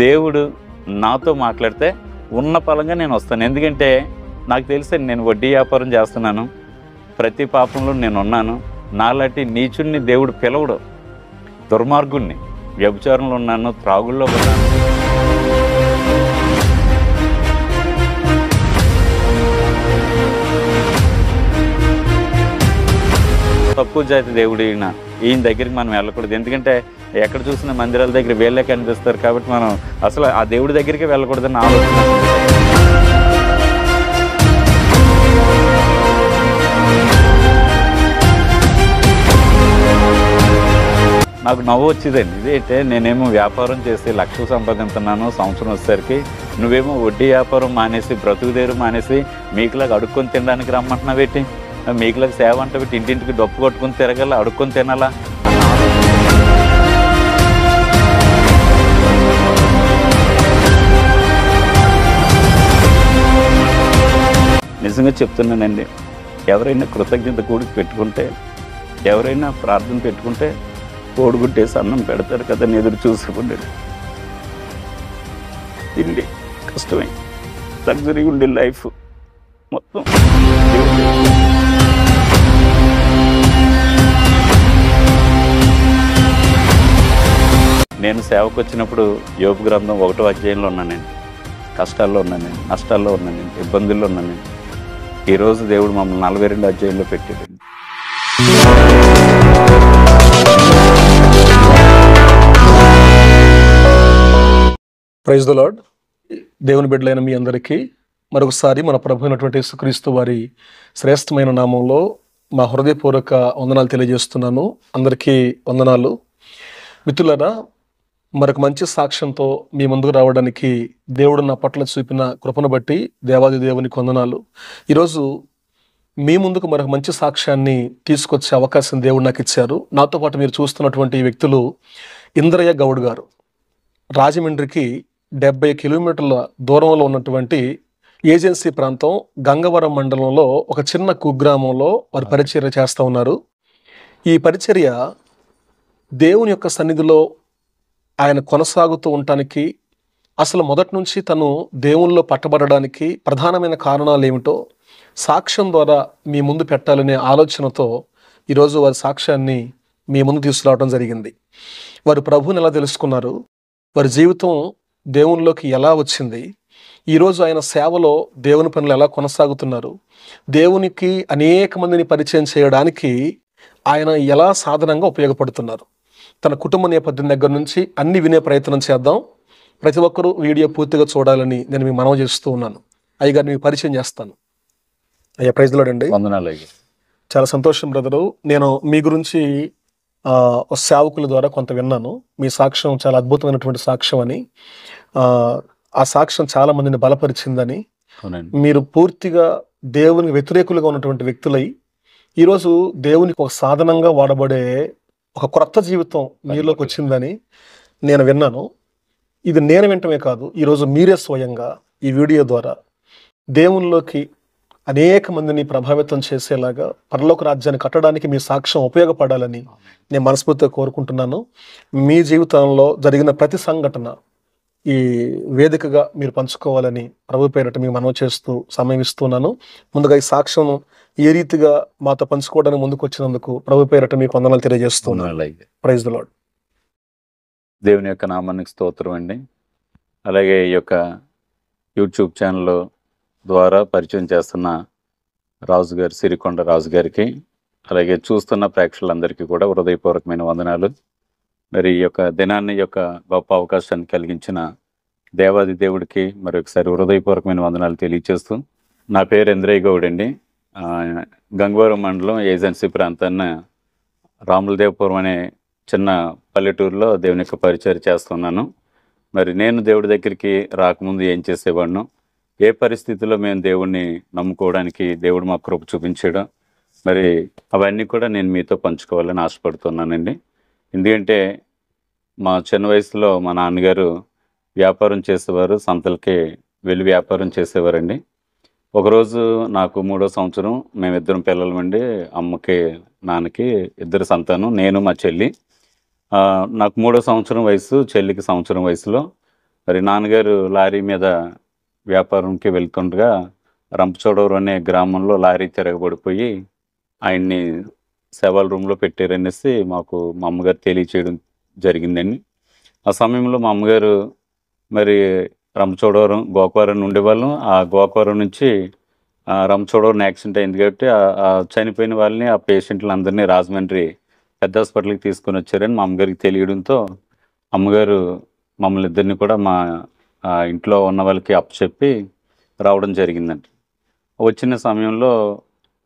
దేవుడు నాతో మాట్లాడితే ఉన్న పలంగా నేను వస్తాను. ఎందుకంటే నాకు తెలిసి నేను వడ్డీ వ్యాపారం చేస్తున్నాను, ప్రతి పాపంలో నేను ఉన్నాను. నాలాంటి నీచుడిని దేవుడు పిలవడు, దుర్మార్గుణ్ణి, వ్యభిచారంలో ఉన్నాను, త్రాగుల్లో ఉన్నాను. తక్కువ జాతి దేవుడు ఈయన దగ్గరికి మనం వెళ్ళకూడదు. ఎందుకంటే ఎక్కడ చూసిన మందిరాల దగ్గర వీళ్ళే కనిపిస్తారు కాబట్టి మనం అసలు ఆ దేవుడి దగ్గరికి వెళ్ళకూడదని ఆలోచన. నాకు నవ్వు వచ్చేదండి. ఇదేంటే నేనేమో వ్యాపారం చేసి లక్షలు సంపాదిస్తున్నాను, సంవత్సరం వచ్చేసరికి నువ్వేమో వడ్డీ వ్యాపారం మానేసి బ్రతుకుదేరు మానేసి మీకులాగా అడుక్కొని తినడానికి రమ్మంటున్నావేటి, మీకులాగా సేవ అంటే పెట్టి ఇంటింటికి డప్పు కొట్టుకుని తిరగాల, అడుక్కొని తినాలా. నిజంగా చెప్తున్నానండి, ఎవరైనా కృతజ్ఞత కూడికి పెట్టుకుంటే, ఎవరైనా ప్రార్థన పెట్టుకుంటే కోడిగుట్టేసి అన్నం పెడతారు కదా అని ఎదురు చూసుకుంటాడు. తిండి కష్టమే, లగ్జరీ ఉండే లైఫ్ మొత్తం. నేను సేవకు వచ్చినప్పుడు యోబు గ్రంథం 1వ అధ్యాయంలో ఉన్నానండి. కష్టాల్లో ఉన్నానండి, నష్టాల్లో ఉన్నానండి, ఇబ్బందుల్లో ఉన్నానండి. ఈరోజు దేవుడు మమ్మల్ని 42 అధ్యాయంలో పెట్టాడండి. Praise the Lord. దేవుని బిడ్డలైన మీ అందరికీ మరొకసారి మన ప్రభు అయినటువంటి యేసుక్రీస్తు వారి శ్రేష్టమైన నామంలో మా హృదయపూర్వక వందనాలు తెలియజేస్తున్నాను. అందరికీ వందనాలు. మిత్రులారా, మరొక మంచి సాక్ష్యంతో మీ ముందుకు రావడానికి దేవుడు నా పట్ల చూపిన కృపను బట్టి దేవాది దేవునికి వందనాలు. ఈరోజు మీ ముందుకు మరొక మంచి సాక్ష్యాన్ని తీసుకొచ్చే అవకాశం దేవుడు నాకు ఇచ్చారు. నాతో పాటు మీరు చూస్తున్నటువంటి వ్యక్తులు ఇంద్రయ్య గౌడ్ గారు. రాజమండ్రికి 70 కిలోమీటర్ల దూరంలో ఉన్నటువంటి ఏజెన్సీ ప్రాంతం గంగవరం మండలంలో ఒక చిన్న కుగ్రామంలో వారు పరిచర్య చేస్తూ ఉన్నారు. ఈ పరిచర్య దేవుని యొక్క సన్నిధిలో ఆయన కొనసాగుతూ ఉండటానికి, అసలు మొదటి నుంచి తను దేవునిలో పట్టబడడానికి ప్రధానమైన కారణాలు ఏమిటో సాక్ష్యం ద్వారా మీ ముందు పెట్టాలనే ఆలోచనతో ఈరోజు వారి సాక్ష్యాన్ని మీ ముందు తీసుకురావడం జరిగింది. వారు ప్రభువుని ఎలా తెలుసుకున్నారు, వారి జీవితం దేవునిలోకి ఎలా వచ్చింది, ఈరోజు ఆయన సేవలో దేవుని పనులు ఎలా కొనసాగుతున్నారు, దేవునికి అనేక మందిని పరిచయం చేయడానికి ఆయన ఎలా సాధనంగా ఉపయోగపడుతున్నారు, తన కుటుంబ నేపథ్యం దగ్గర నుంచి అన్ని వినే ప్రయత్నం చేద్దాం. ప్రతి ఒక్కరూ వీడియో పూర్తిగా చూడాలని నేను మీకు మనవి చేస్తూ ఉన్నాను. అయ్యగారు మీకు పరిచయం చేస్తాను. అయ్యా, ప్రైజ్ ది లార్డ్ అండి. వందనాలు అయ్యా. చాలా సంతోషం బ్రదరు. నేను మీ గురించి సేవకుల ద్వారా కొంత విన్నాను. మీ సాక్ష్యం చాలా అద్భుతమైనటువంటి సాక్ష్యం అని, ఆ సాక్ష్యం చాలా మందిని బలపరిచిందని, మీరు పూర్తిగా దేవునికి వ్యతిరేకులుగా ఉన్నటువంటి వ్యక్తులై ఈరోజు దేవునికి ఒక సాధనంగా వాడబడే ఒక క్రొత్త జీవితం మీలోకి వచ్చిందని నేను విన్నాను. ఇది నేను వింటమే కాదు, ఈరోజు మీరే స్వయంగా ఈ వీడియో ద్వారా దేవునిలోకి అనేక మందిని ప్రభావితం చేసేలాగా పరలోక రాజ్యాన్ని కట్టడానికి మీ సాక్ష్యం ఉపయోగపడాలని నేను మనస్ఫూర్తిగా కోరుకుంటున్నాను. మీ జీవితంలో జరిగిన ప్రతి సంఘటన ఈ వేదికగా మీరు పంచుకోవాలని ప్రభు పేరిట మీకు మనవి చేస్తూ సమయం ఇస్తున్నాను. ముందుగా ఈ సాక్ష్యం ఏ రీతిగా మాతో పంచుకోవడానికి ముందుకు వచ్చినందుకు ప్రభు పేరిట మీకు వందనాలు తెలియజేస్తున్నాను. Praise the Lord. దేవుని యొక్క నామానికి స్తోత్రం అండి. అలాగే ఈ యొక్క యూట్యూబ్ ఛానల్ ద్వారా పరిచయం చేస్తున్న రాజు గారు, సిరికొండ రాజు గారికి, అలాగే చూస్తున్న ప్రేక్షకులందరికీ కూడా హృదయపూర్వకమైన వందనాలు. మరి ఈ యొక్క దినాన్ని యొక్క గొప్ప అవకాశాన్ని కలిగించిన దేవాది దేవుడికి మరొకసారి హృదయపూర్వకమైన వందనాలు తెలియజేస్తూ, నా పేరు ఇంద్రయ్య గౌడ్ అండి. గంగవరం మండలం ఏజెన్సీ ప్రాంతాన్న రాములదేవపురం అనే చిన్న పల్లెటూరులో దేవుని యొక్క పరిచయం చేస్తున్నాను. మరి నేను దేవుడి దగ్గరికి రాకముందు ఏం చేసేవాడిను, ఏ పరిస్థితుల్లో మేము దేవుడిని నమ్ముకోవడానికి దేవుడు మా కృప చూపించడం, మరి అవన్నీ కూడా నేను మీతో పంచుకోవాలని ఆశపడుతున్నానండి. ఎందుకంటే మా చిన్న వయసులో మా నాన్నగారు వ్యాపారం చేసేవారు, సంతలకి వెళ్ళి వ్యాపారం చేసేవారండి. ఒకరోజు నాకు 3వ సంవత్సరం, మేమిద్దరం పిల్లలమండి. అమ్మకి నాన్నకి 2 సంతానం, నేను మా చెల్లి. నాకు 3వ సంవత్సరం వయసు, చెల్లికి సంవత్సరం వయసులో మరి నాన్నగారు లారీ మీద వ్యాపారంకి వెళ్తుండగా రంపచోడవరం అనే గ్రామంలో లారీ తిరగబడిపోయి ఆయన్ని శవాల రూమ్లో పెట్టారనేసి మాకు మా అమ్మగారు తెలియచేయడం జరిగిందండి. ఆ సమయంలో మా అమ్మగారు మరి రంపచోడవరం గోకవరం ఉండేవాళ్ళం. ఆ గోకవరం నుంచి రంపచోడవరం యాక్సిడెంట్ అయింది కాబట్టి ఆ చనిపోయిన వాళ్ళని ఆ పేషెంట్లందరినీ రాజమండ్రి పెద్ద హాస్పిటల్కి తీసుకొని వచ్చారని మా అమ్మగారికి తెలియడంతో అమ్మగారు మమ్మల్ని ఇద్దరిని కూడా మా ఇంట్లో ఉన్న వాళ్ళకి అప్పచెప్పి రావడం జరిగిందండి. వచ్చిన సమయంలో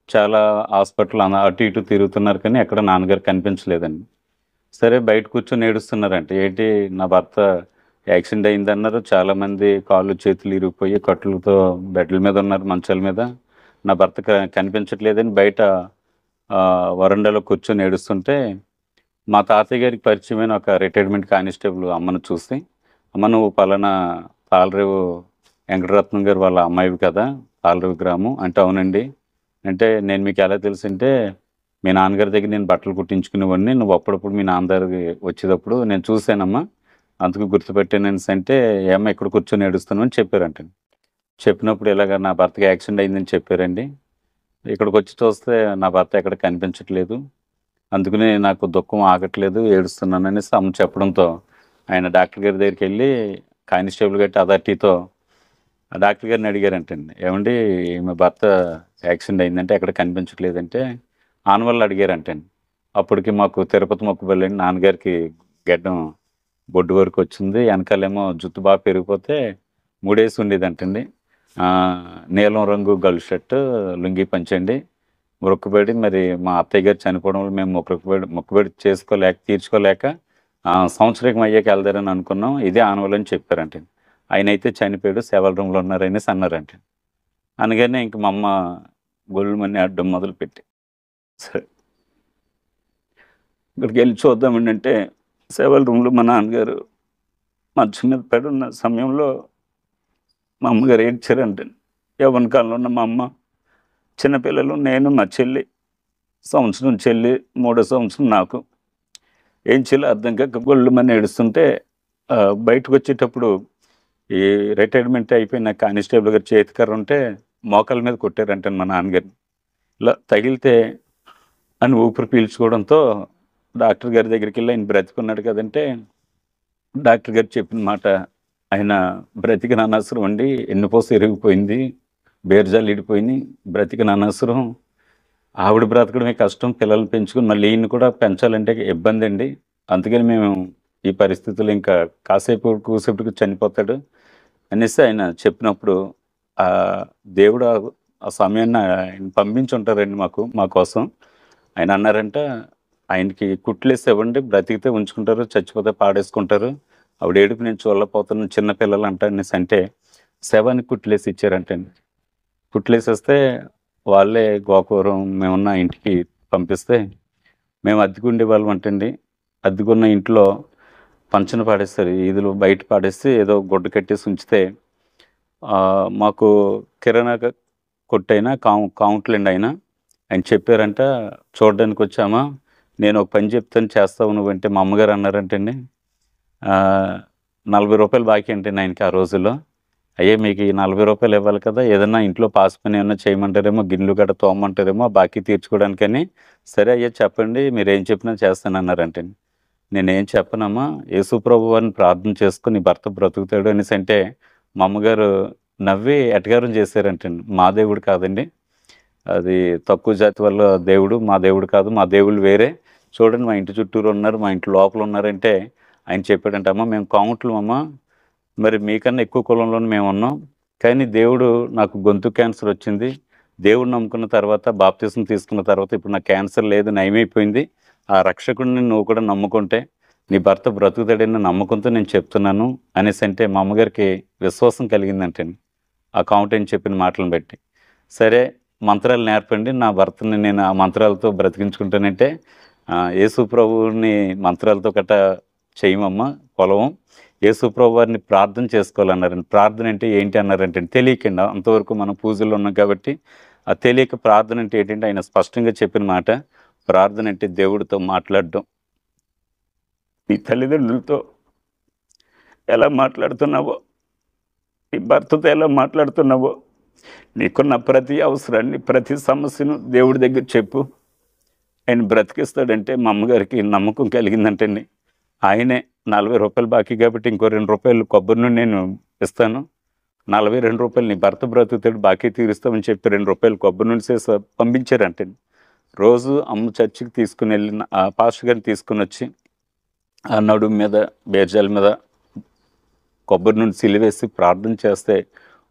చాలా హాస్పిటల్ అటు ఇటు తిరుగుతున్నారు కానీ ఎక్కడ నాన్నగారు కనిపించలేదండి. సరే బయట కూర్చొని ఏడుస్తున్నారంట. ఏంటి నా భర్త యాక్సిడెంట్ అయిందన్నారు. చాలామంది కాళ్ళు చేతులు ఇరిగిపోయి కట్టులతో బెడ్ల మీద ఉన్నారు, మంచాల మీద. నా భర్త కనిపించట్లేదని బయట వరండాలో కూర్చొని ఏడుస్తుంటే మా తాతయ్య గారికి పరిచయమైన ఒక రిటైర్మెంట్ కానిస్టేబుల్ అమ్మను చూసి, అమ్మ నువ్వు పలానా తాళరేవు వెంకటరత్నం గారు వాళ్ళ అమ్మాయివి కదా, తాళరేవు గ్రామం అంటే. అవునండి. అంటే నేను మీకు ఎలా తెలుసు అంటే మీ నాన్నగారి దగ్గర నేను బట్టలు కుట్టించుకునేవాడిని, నువ్వు అప్పుడప్పుడు మీ నాన్నగారికి వచ్చేటప్పుడు నేను చూశానమ్మా, అందుకు గుర్తుపెట్టానని. అంటే ఏమ్మా ఇక్కడ కూర్చొని ఏడుస్తున్నావు అని చెప్పారంట. చెప్పినప్పుడు ఇలాగ నా భర్తకి యాక్సిడెంట్ అయిందని చెప్పారండి. ఇక్కడికి వచ్చి చూస్తే నా భర్త ఎక్కడ కనిపించట్లేదు, అందుకనే నాకు దుఃఖం ఆగట్లేదు, ఏడుస్తున్నాను అనేసి అమ్మ చెప్పడంతో ఆయన డాక్టర్ గారి దగ్గరికి వెళ్ళి కానిస్టేబుల్ గట్టి అథారిటీతో డాక్టర్ గారిని అడిగారంటండి, ఏమండి మీ భర్త యాక్సిడెంట్ అయిందంటే ఎక్కడ కనిపించట్లేదంటే ఆనవాళ్ళు అడిగారంటండి. అప్పటికి మాకు తిరుపతి మొక్కుబడి నాన్నగారికి గడ్డం బొడ్డు వరకు వచ్చింది, వెనకాలేమో జుట్టు బాగా పెరిగిపోతే మూడేసి ఉండేదంటండి. నీలం రంగు గల్ షర్టు, లుంగి పంచండి. మొక్కుబడి మరి మా అత్తయ్య గారు చనిపోవడం వల్ల మేము మొక్కుబడి తీర్చుకోలేక సంవత్సరం అయ్యాక వెళ్దారని అనుకున్నాం, ఇదే ఆనవాళ్ళని చెప్పారంటే. ఆయన అయితే చనిపోయాడు, సేవల రూమ్లో ఉన్నారనేసి అన్నారంటే. అనగానే ఇంక మా అమ్మ గొల్లుమని అడ్డం మొదలుపెట్టి సరే ఇక్కడికి వెళ్ళి చూద్దామండి అంటే సేవల రూమ్లో మా నాన్నగారు మంచం మీద పడి ఉన్న సమయంలో మా అమ్మగారు ఏడ్చారంటే. యవ్వన కాలంలో ఉన్న మా అమ్మ, చిన్నపిల్లలు, నేను, మా చెల్లి, సంవత్సరం చెల్లి, 3వ సంవత్సరం నాకు. ఏం చేయాలో అర్థం కాక గొల్లుమని ఏడుస్తుంటే బయటకు వచ్చేటప్పుడు ఈ రిటైర్మెంట్ అయిపోయిన కానిస్టేబుల్ గారు చేతికర్ర ఉంటే మోకాల మీద కొట్టారంటే మా నాన్నగారిని. ఇలా తగిలితే అని ఊపిరి పీల్చుకోవడంతో డాక్టర్ గారి దగ్గరికి వెళ్ళి ఆయన బ్రతికున్నాడు కదంటే డాక్టర్ గారు చెప్పిన మాట, ఆయన బ్రతికిన అనవసరం అండి, ఎన్నుపోస ఇరిగిపోయింది, బేర్జాలు ఇడిపోయింది, బ్రతికిన అనవసరం, ఆవిడ బ్రతకడమే కష్టం, పిల్లల్ని పెంచుకుని మళ్ళీ ఈయన కూడా పెంచాలంటే ఇబ్బంది అండి, అందుకని మేము ఈ పరిస్థితుల్లో ఇంకా కూసేపటికి చనిపోతాడు అనేసి ఆయన చెప్పినప్పుడు దేవుడు ఆ సమయాన్ని ఆయన పంపించి ఉంటారండి మా కోసం. ఆయన అన్నారంట, ఆయనకి కుట్లేసి ఇవ్వండి, బ్రతికితే ఉంచుకుంటారు, చచ్చిపోతే పాడేసుకుంటారు, ఆవిడ ఏడుపు నేను చూడలేకపోతున్న చిన్నపిల్లలు అంట అనేసి అంటే శవానికి కుట్లేసి ఇచ్చారంటండి. కుట్లేసేస్తే వాళ్ళే గోకవరం మేమున్న ఇంటికి పంపిస్తే మేము అద్దెకుండే వాళ్ళం అంటండి. అద్దెకున్న ఇంట్లో పంచన పాడేస్తారు, ఈదులు బయట పాడేసి ఏదో గుడ్డ కట్టేసి ఉంచితే మాకు కిరాణా కొట్టైనా కౌంట్లండి ఆయన చెప్పారంట, చూడడానికి వచ్చామా, నేను ఒక పని చెప్తాను చేస్తావు నువ్వంటే. మా అమ్మగారు అన్నారంటండి, 40 రూపాయలు బాకీ అంటే ఆయనకి ఆ రోజుల్లో. అయ్యే మీకు ఈ 40 రూపాయలు ఇవ్వాలి కదా, ఏదన్నా ఇంట్లో పాస్ పని ఏమన్నా చేయమంటారేమో, గిన్నెలు గట్ట తోమంటారేమో బాకీ తీర్చుకోవడానికని. సరే అయ్యా చెప్పండి, మీరు ఏం చెప్పినా చేస్తానన్నారంటండి. నేనేం చెప్పనమ్మా, యేసు ప్రభు వారిని ప్రార్థన చేసుకుని భర్త బ్రతుకుతాడు అనేసి అంటే మా అమ్మగారు నవ్వి ఎటగారం చేశారంటండి. మా దేవుడు కాదండి, అది తక్కువ జాతి వల్ల దేవుడు, మా దేవుడు కాదు, మా దేవుళ్ళు వేరే, చూడండి మా ఇంటి చుట్టూరు ఉన్నారు, మా ఇంటి లోపల ఉన్నారంటే ఆయన చెప్పాడంటే, అమ్మ మేము కౌంట్లు అమ్మ, మరి మీకన్నా ఎక్కువ కులంలోనే మేము ఉన్నాం, కానీ దేవుడు నాకు గొంతు క్యాన్సర్ వచ్చింది, దేవుడు నమ్ముకున్న తర్వాత బాప్తిసం తీసుకున్న తర్వాత ఇప్పుడు నాకు క్యాన్సర్ లేదు, నయమైపోయింది, ఆ రక్షకుడిని నువ్వు కూడా నమ్ముకుంటే నీ భర్త బ్రతుకుతాడని నమ్మకంతో నేను చెప్తున్నాను అనేసి అంటే మా అమ్మగారికి విశ్వాసం కలిగిందంటండి ఆ కౌంటెంట్ చెప్పిన మాటలను బట్టి. సరే మంత్రాలు నేర్పండి, నా భర్తని నేను ఆ మంత్రాలతో బ్రతికించుకుంటానంటే యేసు ప్రభువుని మంత్రాలతో గట్ట చేయమమ్మ పొలవం, యేసు ప్రభు వారిని ప్రార్థన చేసుకోవాలన్నారండి. ప్రార్థన అంటే ఏంటి అన్నారంటే తెలియకుండా, అంతవరకు మనం పూజల్లో ఉన్నాం కాబట్టి ఆ తెలియక ప్రార్థన అంటే ఏంటంటే ఆయన స్పష్టంగా చెప్పిన మాట, ప్రార్థన అంటే దేవుడితో మాట్లాడడం, నీ తల్లిదండ్రులతో ఎలా మాట్లాడుతున్నావో, నీ భర్తతో ఎలా మాట్లాడుతున్నావో, నీకున్న ప్రతి అవసరాన్ని, ప్రతి సమస్యను దేవుడి దగ్గర చెప్పు. ఆయన బ్రతికిస్తాడంటే మా అమ్మగారికి నమ్మకం కలిగిందంటండి. ఆయనే 40 రూపాయలు బాకీ కాబట్టి ఇంకో 2 రూపాయలు కొబ్బరి నూనె నేను ఇస్తాను, 42 రూపాయలు నీ భర్త బ్రతుకుతాడు, బాకీ తీరుస్తామని చెప్పి 2 రూపాయలు కొబ్బరి నూనె చేసి పంపించారంటండి. రోజు అమ్మ చర్చికి తీసుకుని వెళ్ళిన ఆ పాస్టర్ గారిని తీసుకుని వచ్చి ఆ నడుము మీద, బేర్జాల మీద కొబ్బరి నూనె సిలివేసి ప్రార్థన చేస్తే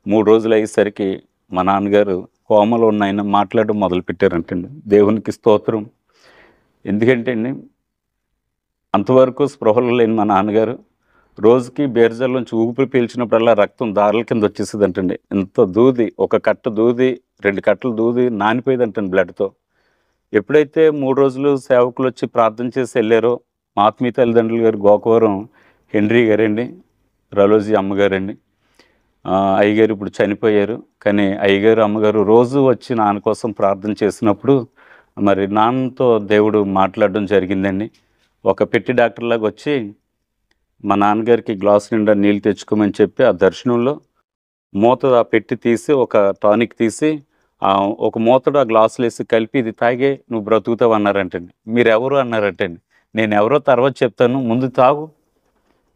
3 రోజులు అయ్యేసరికి మా నాన్నగారు కోమలో ఉన్న ఆయన మాట్లాడడం మొదలుపెట్టారంటండి. దేవునికి స్తోత్రం. ఎందుకంటే అండి, అంతవరకు స్పృహలో లేని మా నాన్నగారు రోజుకి బేర్జాల్లోంచి ఊపిరి పీల్చినప్పుడల్లా రక్తం దారుల కింద వచ్చేసేదంటండి. ఇంత దూది, ఒక కట్ట దూది, 2 కట్టలు దూది నానిపోయేదంటండి బ్లడ్తో. ఎప్పుడైతే 3 రోజులు సేవకులు వచ్చి ప్రార్థన చేసి వెళ్ళారో, మా ఆత్మీయ తల్లిదండ్రులు గారు గోకవరం హెన్రీ గారండి, రలోజీ అమ్మగారండి, అయ్యగారు ఇప్పుడు చనిపోయారు. కానీ అయ్యగారు అమ్మగారు రోజు వచ్చి నాన్న కోసం ప్రార్థన చేసినప్పుడు మరి నాన్నతో దేవుడు మాట్లాడడం జరిగిందండి. ఒక పెట్టి డాక్టర్లాగా వచ్చి మా నాన్నగారికి గ్లాస్ నిండా నీళ్ళు తెచ్చుకోమని చెప్పి ఆ దర్శనంలో మూత ఆ పెట్టి తీసి ఒక టానిక్ తీసి ఒక మూతడు ఆ గ్లాసులు వేసి కలిపి ఇది తాగే నువ్వు బ్రతుకుతావు అన్నారంటండి. మీరెవరు అన్నారంటండి. నేను ఎవరో తర్వాత చెప్తాను, ముందు తాగు.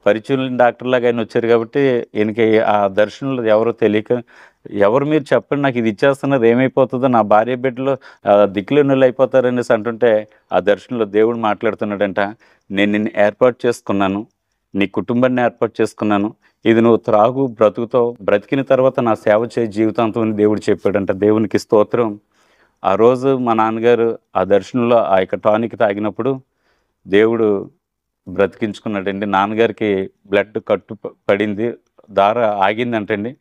పరిచయం డాక్టర్లాగా ఆయన వచ్చారు కాబట్టి ఈయనకి ఆ దర్శనంలో ఎవరో తెలియక, ఎవరు మీరు చెప్పండి, నాకు ఇది ఇచ్చేస్తున్నారు, ఏమైపోతుందో, నా భార్య బిడ్డలు దిక్కులేనులు అయిపోతారనేసి అంటుంటే ఆ దర్శనంలో దేవుడు మాట్లాడుతున్నాడంట. నేను నిన్ను ఏర్పాటు చేసుకున్నాను, నీ కుటుంబాన్ని ఏర్పాటు చేసుకున్నాను, ఇది నువ్వు త్రాగు, బ్రతుకుతావు, బ్రతికిన తర్వాత నా సేవ చేయి జీవితాంతం అని దేవుడు చెప్పాడంట. దేవునికి స్తోత్రం. ఆ రోజు మా నాన్నగారు ఆ దర్శనంలో ఆ యొక్క టానిక్ తాగినప్పుడు దేవుడు బ్రతికించుకున్నాడండి. నాన్నగారికి బ్లడ్ కట్టు పడింది, దార ఆగిందంటండి.